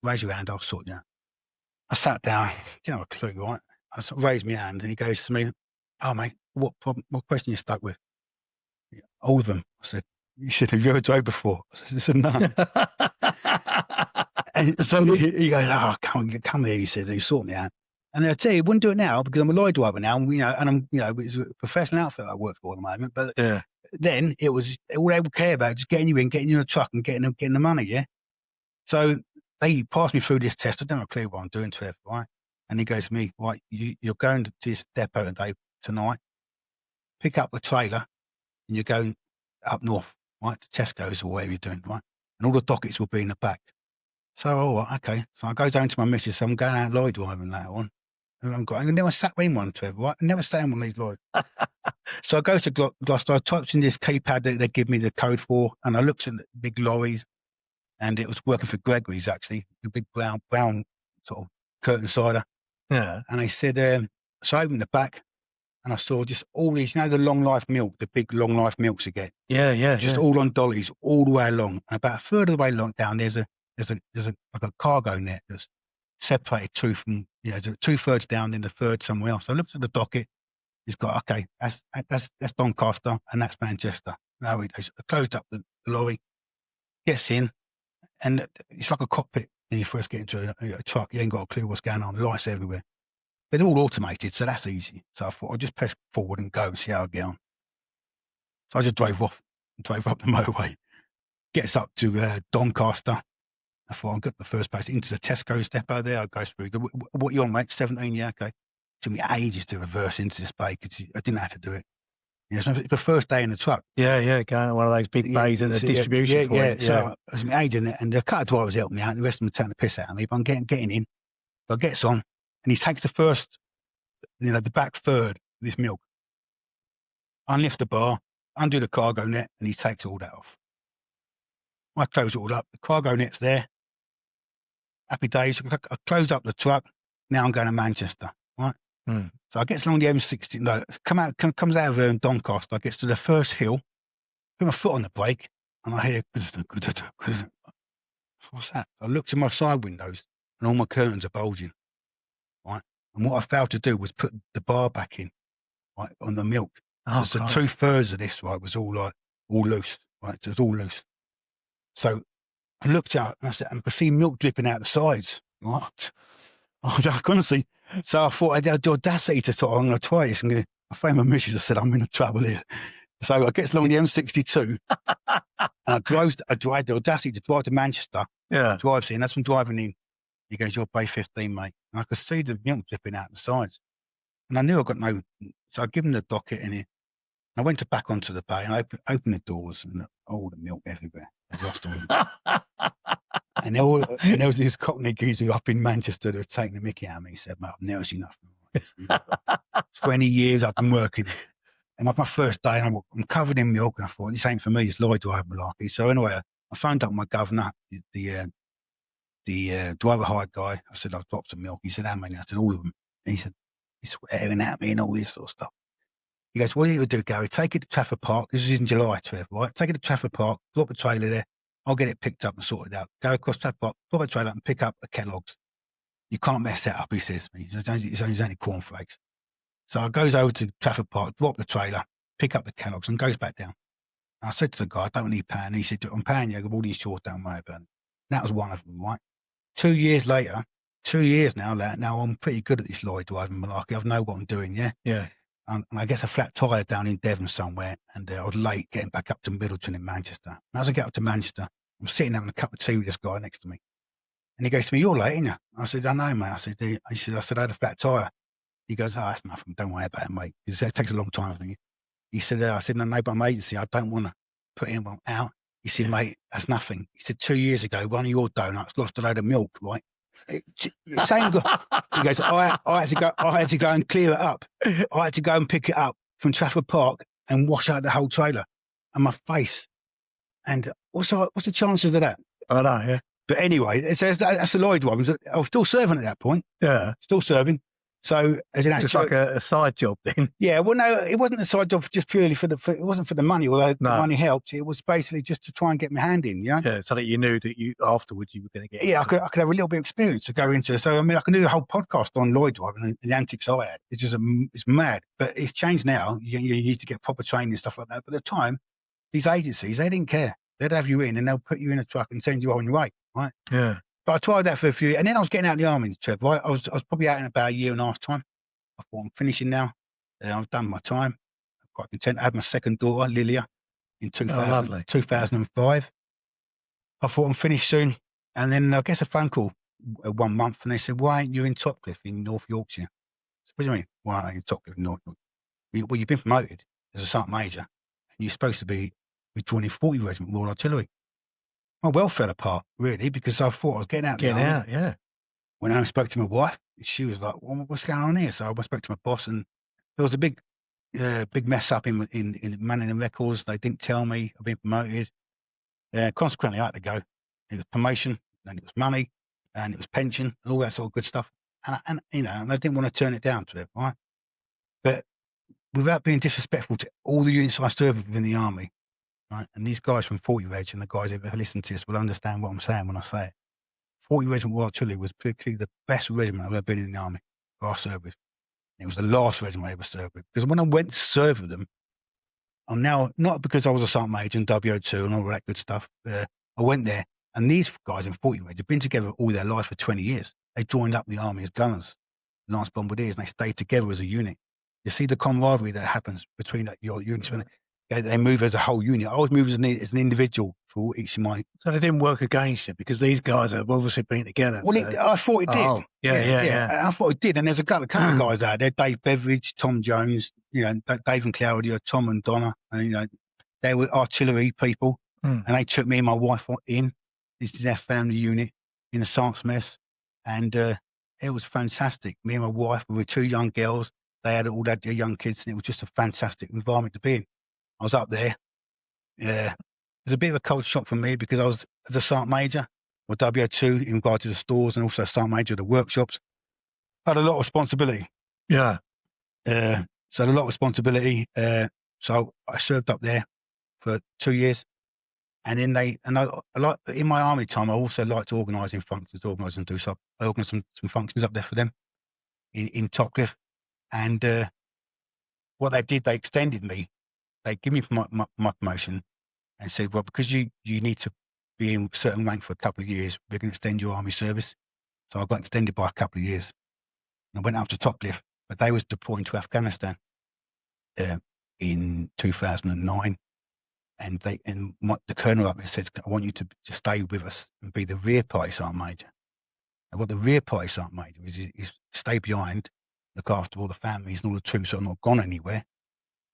raise your hand, I'll sort you out. I sat down, didn't have a clue, right? I sort of raised my hand and he goes to me, oh, mate, what question you stuck with? Yeah, all of them. I said, you said, have you ever drove before? I said, no. And so he goes, oh, come here, he said, he sorted me out. And I tell you, he wouldn't do it now because I'm a lorry driver now, and I'm, it's a professional outfit I work for at the moment. But then it was all they would care about just getting you in the truck and getting the money, yeah. So they passed me through this test. I don't have a clue what I'm doing to it, right? And he goes to me, right, you're going to this depot tonight, pick up the trailer, and you're going up north, right, to Tesco's or whatever you're doing, right? And all the dockets will be in the back. So, all right, okay. So I go down to my missus, so I'm going out lorry driving later on. I never sat in one, Trevor, right? I never sat in one of these lorries. So I go to Gloucester, I typed in this keypad that they give me the code for, and I looked at the big lorries, and it was working for Gregory's, actually, the big brown sort of curtain sider. Yeah. And they said, so I opened the back, and I saw just all these, the long life milk, the big long life milks you get. Yeah. Just all on dollies, all the way along. And about a third of the way along down, there's a like a cargo net that's separated two from, there's 2/3 down, then the third somewhere else. So I looked at the docket. He's got, okay, that's Doncaster and that's Manchester. Now he goes, closed up the lorry, gets in, and it's like a cockpit when you first get into a truck. You ain't got a clue what's going on. Lights everywhere. But they're all automated, so that's easy. So I thought I'll just press forward and go and see how I get on. So I just drove off and drove up the motorway. Gets up to Doncaster. I thought I'll get the first place into the Tesco's depot there. I go through. What you on, mate? 17, yeah, okay. Took me ages to reverse into this bay because I didn't have to do it. It's the first day in the truck. Yeah, going to one of those big bays at the distribution point. So it was my age in it, and the car drivers helped me out. The rest of them taking the piss out of me, but I'm getting in. So I gets on, and he takes the first, the back third of this milk. Unlift the bar, undo the cargo net, and he takes all that off. I close it all up. The cargo net's there. Happy days. I close up the truck. Now I'm going to Manchester, right? So I gets along the M60. No, comes out of Doncaster. I gets to the first hill, put my foot on the brake, and I hear, what's that? I looked in my side windows, and all my curtains are bulging, right? And what I failed to do was put the bar back in, right, on the milk. So 2/3 of this, right, was all loose, right? So it was all loose. So I looked out and I said, I see milk dripping out the sides. What? I couldn't see. So I thought I had the audacity to sort of, I'm going to try this. I phoned my missus. I said, I'm in trouble here. So I get along the M62 and I drive the audacity to drive to Manchester. Yeah. Drives in. That's when driving in. He goes, you're bay 15, mate. And I could see the milk dripping out the sides. And I knew I got no. So I give him the docket in it. I went back onto the bay and I opened the doors and all the milk everywhere. I lost all. And there was this Cockney geezer up in Manchester that was taking the mickey out of me. He said, mate, I've never seen nothing. 20 years I've been working. And my first day, and I'm covered in milk. And I thought, this ain't for me. It's lorry driver malarkey. So anyway, I phoned up my governor, the driver hired guy. I said, I've dropped some milk. He said, how many? I said, all of them. And he said, he's swearing at me and all this sort of stuff. He goes, what are you going to do, Gary? Take it to Trafford Park. This is in July, Trev, right? Take it to Trafford Park, drop a trailer there. I'll get it picked up and sorted out. Go across Trafford Park, drop a trailer and pick up a Kellogg's. You can't mess that up, he says to me. It's only cornflakes. So I goes over to Trafford Park, drop the trailer, pick up the catalogues, and goes back down. And I said to the guy, I don't need paying. And he said, I'm paying you. I've got all these short down my burn. That was one of them, right? 2 years later, 2 years now, I'm pretty good at this lorry driving malarkey. I know what I'm doing, yeah? Yeah. And I get a flat tyre down in Devon somewhere, and I was late getting back up to Middleton in Manchester. And as I get up to Manchester, I'm sitting having a cup of tea with this guy next to me. And he goes to me, you're late, ain't you? I said, I know, mate. I said, I had a flat tyre. He goes, oh, that's nothing. Don't worry about it, mate. He said, it takes a long time. He said, I said, no, but I'm agency. I don't want to put anyone out. He said, mate, that's nothing. He said, 2 years ago, one of your donuts lost a load of milk, right? Same guy. He goes, I had to go and clear it up. I had to go and pick it up from Trafford Park and wash out the whole trailer and my face. And what's the chances of that? I know, yeah. But anyway, it says that's the lorry driver. I was still serving at that point. Yeah. Still serving. So as in it's like a side job then. Yeah, well, no, it wasn't a side job just purely it wasn't for the money, although the money helped. It was basically just to try and get my hand in, you know? Yeah, so that you knew that afterwards you were going to get. Yeah, I could have a little bit of experience to go into. So, I mean, I can do a whole podcast on lorry driving and the antics I had. It's just, it's mad. But it's changed now. You need to get proper training and stuff like that. But at the time, these agencies, they didn't care. They'd have you in and they'll put you in a truck and send you on your way, right? Yeah. But I tried that for a few, and then I was getting out of the army, Trev, right? I was probably out in about a year and a half time. I thought, I'm finishing now. I've done my time. I'm quite content. I had my second daughter, Lilia, in 2005. I thought I'm finished soon. And then I guess a phone call 1 month, and they said, why ain't you in Topcliffe in North Yorkshire? So, what do you mean, why aren't you in Topcliffe in North Yorkshire? Well, you've been promoted as a sergeant major, and you're supposed to be joining 40 Regiment Royal Artillery. My world fell apart, really, because I thought I was getting out. Yeah. When I spoke to my wife, she was like, well, what's going on here? So I spoke to my boss, and there was a big mess up in manning the records. They didn't tell me I'd been promoted. Consequently, I had to go. It was promotion, and it was money, and it was pension, and all that sort of good stuff. And I didn't want to turn it down to it, right? But without being disrespectful to all the units I served within the army, right? And these guys from 40 Reg and the guys who ever listen to this will understand what I'm saying when I say it. 40 Regiment Royal Artillery was particularly the best regiment I've ever been in the army. I served with. It was the last regiment I ever served with. Because when I went to serve with them, I'm now, not because I was a sergeant major and WO2 and all that good stuff. I went there, and these guys in 40 Reg have been together all their life for 20 years. They joined up the army as gunners, lance bombardiers, and they stayed together as a unit. You see the camaraderie that happens between your units when they move as a whole unit. I always move as an individual for each of my. So they didn't work against you because these guys have obviously been together. Well, I thought it did. Oh, yeah. I thought it did. And there's a couple of guys out there: Dave Beveridge, Tom Jones, Dave and Claudia, Tom and Donna, and they were artillery people, and they took me and my wife in. This is their family unit in the Sergeant's Mess, and it was fantastic. Me and my wife, we were 2 young girls. They had all their young kids, and it was just a fantastic environment to be in. I was up there. It was a bit of a culture shock for me because I was, as a sergeant major, or WO2, in regard to the stores, and also a sergeant major of the workshops, I had a lot of responsibility. Yeah. So a lot of responsibility. So I served up there for 2 years. And then I like, in my army time, I also liked organising functions, I organised some functions up there for them in Topcliffe. And what they did, they extended me. They give me my promotion and said, well, because you need to be in a certain rank for a couple of years, we're going to extend your army service. So I got extended by a couple of years. And I went up to Topcliffe, but they was deploying to Afghanistan in 2009. And the colonel up there said, I want you to stay with us and be the rear party sergeant major. And what the rear party sergeant major is stay behind, look after all the families and all the troops that are not gone anywhere,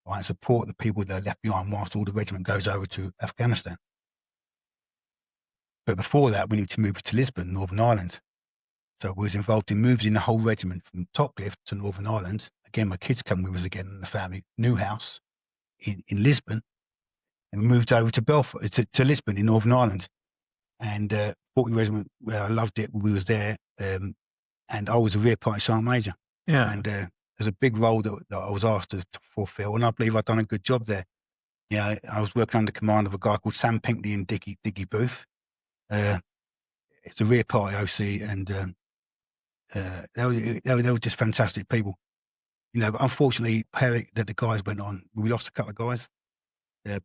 right, and support the people that are left behind whilst all the regiment goes over to Afghanistan. But before that, we need to move to Lisbon, Northern Ireland. So we was involved in moving the whole regiment from Topcliffe to Northern Ireland. Again, my kids come with us again in the family, new house in Lisbon. And we moved over to Belfast, to Lisbon in Northern Ireland. And 40 Regiment, I loved it. We was there. And I was a rear party sergeant major. Yeah. And there's a big role that I was asked to fulfill. And I believe I've done a good job there. Yeah, I was working under command of a guy called Sam Pinkley and Diggy Booth. It's a rear party OC. And they were just fantastic people. But unfortunately, that the guys went on. We lost a couple of guys,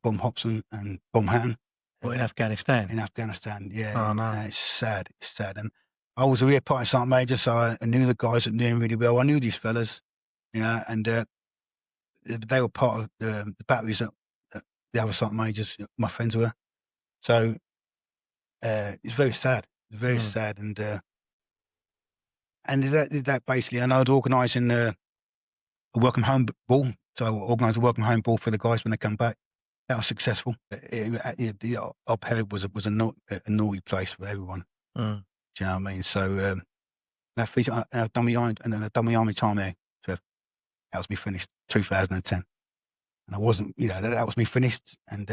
Bom Hobson and Bom Hatton. In Afghanistan? In Afghanistan, yeah. Oh, no. It's sad. It's sad. And I was a rear party sergeant major, so I knew the guys that knew him really well. I knew these fellas, and they were part of the batteries that the other sergeant majors, my friends were. So it's very sad. It's very sad. And that basically, and I was organising a welcome home ball. So I organised a welcome home ball for the guys when they come back. That was successful. Our period was a naughty place for everyone. Do you know what I mean? So I've done my army time there. So that was me finished 2010, and I wasn't, that was me finished. And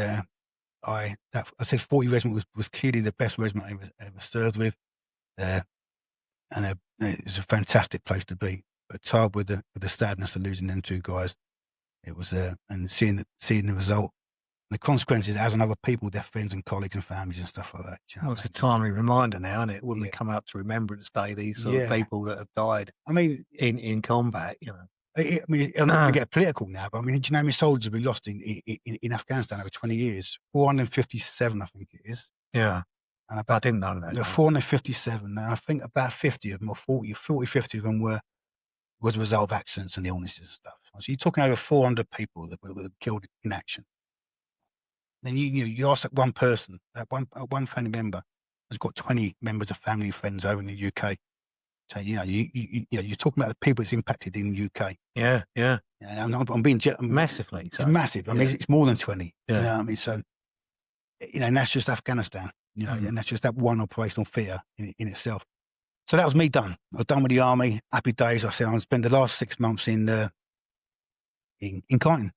I said 40 Regiment was clearly the best regiment I ever served with, and it was a fantastic place to be. But tired with the sadness of losing them two guys, it was and seeing the result. The consequences it has on other people, their friends and colleagues and families and stuff like that. Well, it's a timely reminder now, isn't it? When we come up to Remembrance Day, these sort of people that have died in combat, I'm not going to get political now, but do you know how many soldiers we lost in Afghanistan over 20 years? 457, I think it is. Yeah. And I didn't know that. 457. Now, I think about 50 of them, or 40, 50 of them was a result of accidents and illnesses and stuff. So you're talking over 400 people that were killed in action. Then you ask that one person, that one family member has got 20 members of family and friends over in the UK. So you're talking about the people it's impacted in the UK. Yeah. And I'm being massively. It's massive. It's more than 20. Yeah. You know what I mean? So and that's just Afghanistan. And that's just that one operational theatre in itself. So that was me done. I was done with the army. Happy days. I said I spent the last 6 months in Kyneton,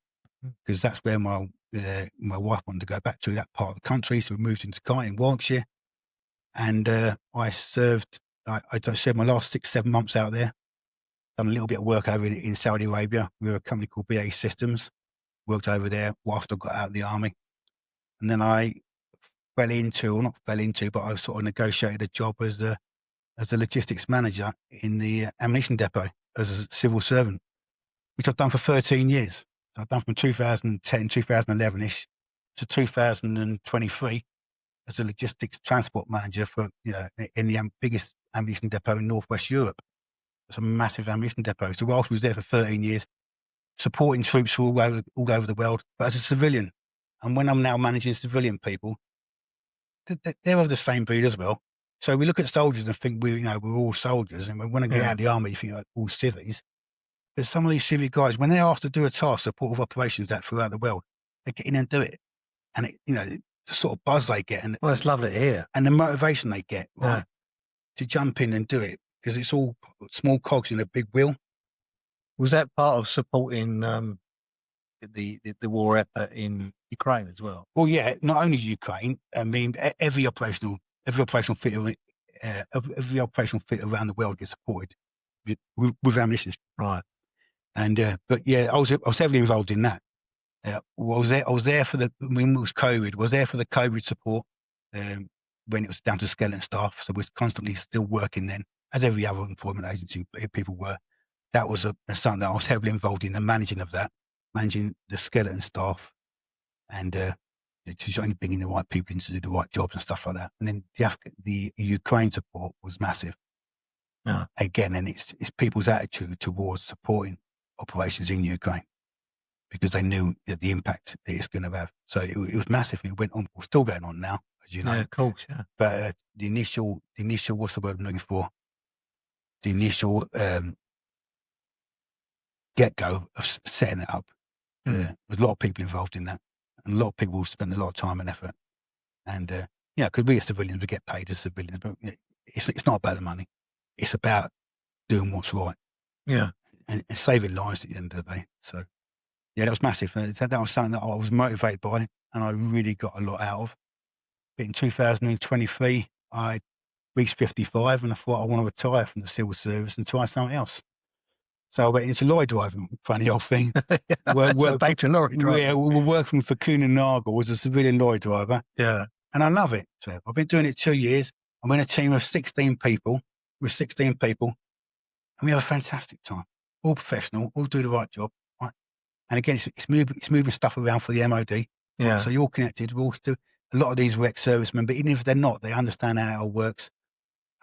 because that's where my wife wanted to go back to, that part of the country. So we moved into Kyneton in Warwickshire, and I served my last 6-7 months out there. Done a little bit of work over in Saudi Arabia with a company called BAE Systems. Worked over there whilst I got out of the army, and then I but I sort of negotiated a job as a logistics manager in the ammunition depot as a civil servant, which I've done for 13 years. So I've done from 2010, 2011-ish to 2023 as a logistics transport manager for, in the biggest ammunition depot in Northwest Europe. It's a massive ammunition depot. So whilst I was there for 13 years, supporting troops all over the world, but as a civilian. And when I'm now managing civilian people, they're of the same breed as well. So we look at soldiers and think we're all soldiers, and when I get out of the army, you think all civvies. But some of these civvy guys, when they're asked to do a task, support of operations that throughout the world, they get in and do it. And the sort of buzz they get, and it's lovely to hear, and the motivation they get, right, to jump in and do it, because it's all small cogs in a big wheel. Was that part of supporting the war effort in Ukraine as well? Well, yeah, not only Ukraine. I mean, every operational theatre around the world gets supported with ammunition. Right. And but yeah, I was heavily involved in that. I was there for when it was COVID. I was there for the COVID support when it was down to skeleton staff. So we was constantly still working then, as every other employment agency people were. That was something that I was heavily involved in, the managing of that, managing the skeleton staff, and just only bringing the right people in to do the right jobs and stuff like that. And then the Ukraine support was massive. Yeah. Again, and it's people's attitude towards supporting operations in Ukraine, because they knew the impact that it's going to have. So it was massive. It went on, still going on now, as you know. Yeah, of course, yeah. But the initial, what's the word I'm looking for? The initial get-go of setting it up. There's a lot of people involved in that, and a lot of people spend a lot of time and effort. And because we as civilians, we get paid as civilians, but it's not about the money. It's about doing what's right. Yeah. And saving lives at the end of the day. So, yeah, that was massive. That was something that I was motivated by, and I really got a lot out of. But in 2023, I reached 55, and I thought I want to retire from the civil service and try something else. So I went into lorry driving. Funny old thing. So back to lorry driving. Yeah, we were working for Kuhn and Nagel as a civilian lorry driver. Yeah. And I love it. So I've been doing it 2 years. I'm in a team of 16 people. We're 16 people, and we have a fantastic time. all professional, all do the right job, right? And again, it's moving stuff around for the MOD. Right? Yeah. So you're all connected. We're all still, a lot of these were ex-servicemen, but even if they're not, they understand how it all works.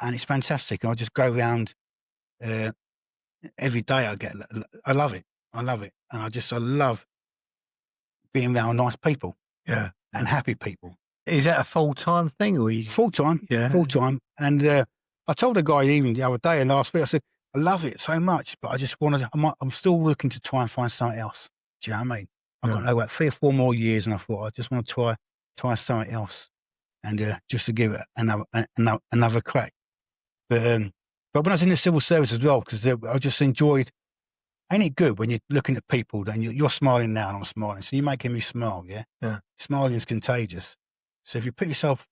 And it's fantastic. And I just go around every day. I love it. I love it. And I love being around nice people Yeah. and happy people. Is that a full-time thing, or you? Full time. Yeah. Full time. And I told a guy even the other day and last week, I said, I love it so much, but I just want to, I'm still looking to try and find something else. Do you know what I mean? I've got about 3 or 4 more years, and I thought I just want to try something else, and just to give it another crack. But when I was in the civil service as well, because I just enjoyed. Ain't it good when you're looking at people and you're smiling now and I'm smiling, so you're making me smile, yeah? Yeah. Smiling is contagious. So if you put yourself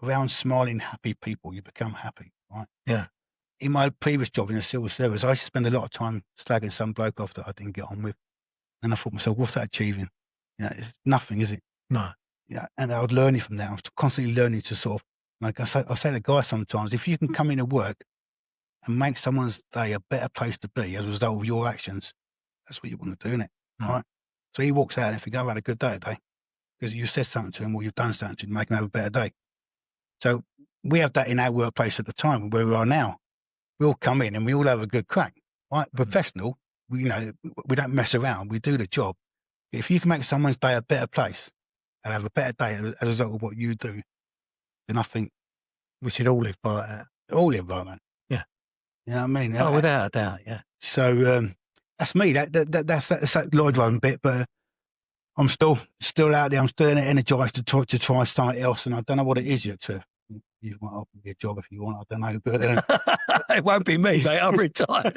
around smiling, happy people, you become happy, right? Yeah. In my previous job in the civil service, I used to spend a lot of time slagging some bloke off that I didn't get on with. And I thought to myself, what's that achieving? It's nothing, is it? No. Yeah. And I was learning from that. I was constantly learning to sort of, like I say to guys sometimes, if you can come into work and make someone's day a better place to be as a result of your actions, that's what you want to do, innit? Mm. Right? So he walks out and if you go, I've had a good day today, because you said something to him or you've done something to him, make him have a better day. So we have that in our workplace at the time where we are now. We all come in and we all have a good crack, right? Professional, we don't mess around. We do the job. If you can make someone's day a better place and have a better day as a result of what you do, then I think we should all live by that. All live like that. Yeah. You know what I mean? Oh, without a doubt, yeah. So that's me. That's that lorry driving bit, but I'm still out there. I'm still energized to try something else, and I don't know what it is yet. You might offer me a job if you want. I don't know, but it won't be me, mate. I'm retired.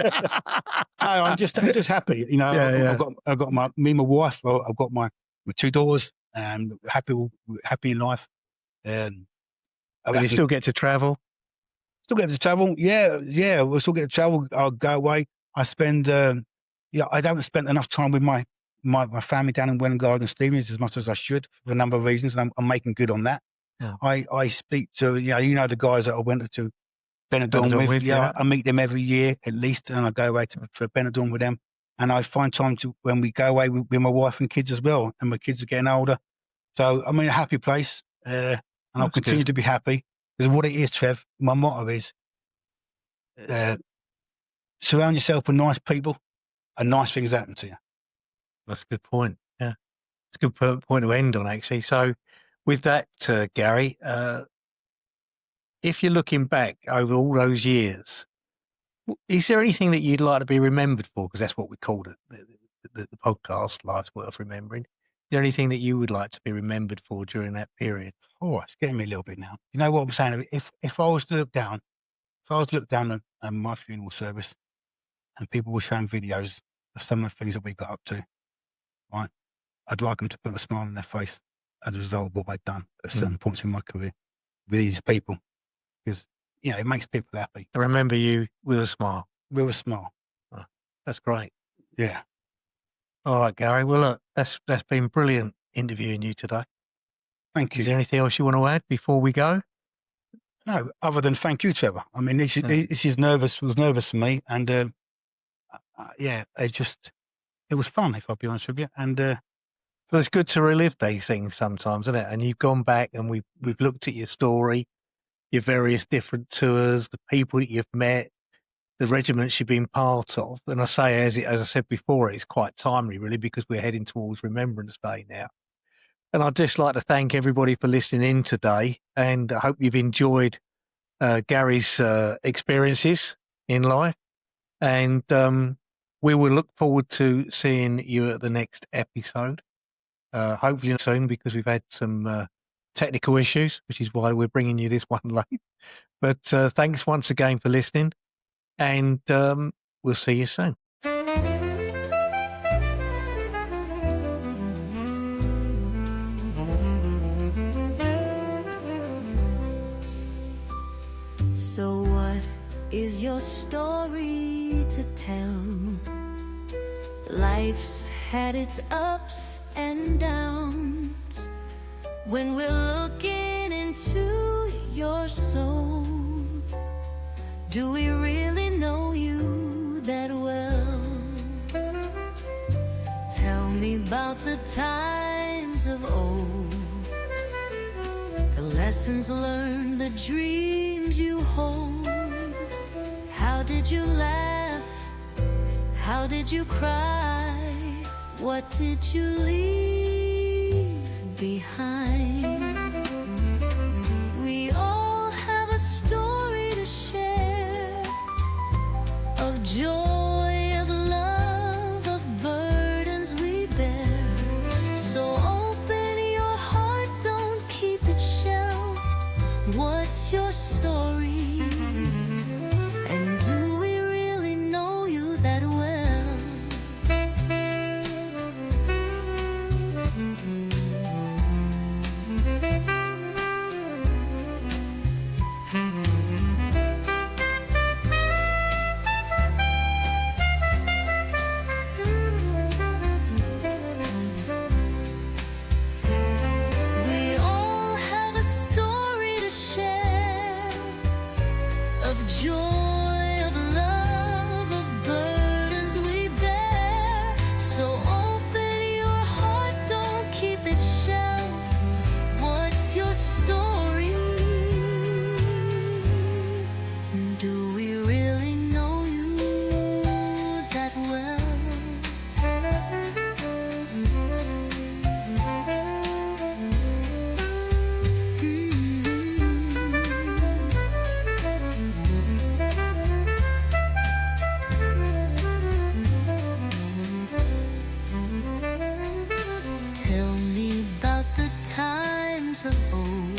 No, I'm just happy. You know, Yeah, I've got my wife. I've got my 2 daughters, and happy in life. But you still get to travel. Still get to travel. Yeah. We'll still get to travel. I'll go away. I spend. I haven't spent enough time with my family down in Welland Garden Stevens as much as I should for a number of reasons, and I'm making good on that. Yeah. I speak to the guys that I went to Benidorm with. Yeah, I meet them every year at least, and I go away for Benidorm with them. And I find time to when we go away with my wife and kids as well. And my kids are getting older, so I'm in a happy place, and I'll continue to be happy. Because what it is, Trev, my motto is surround yourself with nice people, and nice things happen to you. That's a good point. Yeah, it's a good point to end on, actually. So, with that, Gary, if you're looking back over all those years, is there anything that you'd like to be remembered for? Because that's what we called it, the podcast, Life's Worth Remembering. Is there anything that you would like to be remembered for during that period? Oh, it's getting me a little bit now. You know what I'm saying? If I was to look down, on my funeral service, and people were showing videos of some of the things that we got up to, right? I'd like them to put a smile on their face as a result of what I've done at certain points in my career with these people, because it makes people happy. I remember you with a smile. With a smile. Oh, that's great. Yeah. All right, Gary. Well, look, that's been brilliant interviewing you today. Thank you. Is there anything else you want to add before we go? No, other than thank you, Trevor. I mean, this was nervous for me, and it was fun, if I'll be honest with you. And but it's good to relive these things sometimes, isn't it? And you've gone back and we've looked at your story, your various different tours, the people that you've met, the regiments you've been part of. And I say, as I said before, it's quite timely, really, because we're heading towards Remembrance Day now. And I'd just like to thank everybody for listening in today, and I hope you've enjoyed Gary's experiences in life. And we will look forward to seeing you at the next episode, hopefully soon, because we've had some technical issues, which is why we're bringing you this one late. But thanks once again for listening, and we'll see you soon. So what is your story to tell? Life's had its ups and downs. When we're looking into your soul, do we really know you that well? me about the times of old, the lessons learned, the dreams you hold. How did you laugh? How did you cry? What did you leave behind? We all have a story to share, of joy, of love, of burdens we bear. So open your heart, don't keep it shelved. What's your story? And do we really know you that well? We all have a story to share, of joy, of love, of burdens we bear. So open your heart, don't keep it shelved. What's your story? Do we really know you that well? Tell me about the times of old,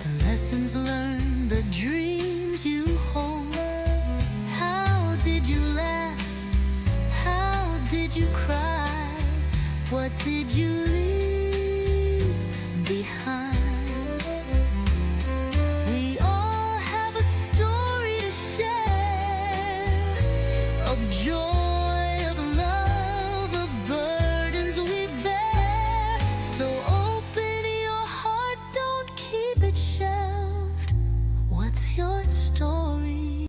the lessons learned, the dreams you hold. How did you laugh? How did you cry? What did you leave behind? We all have a story to share, of joy, of love, of burdens we bear. So open your heart, don't keep it shelved. What's your story?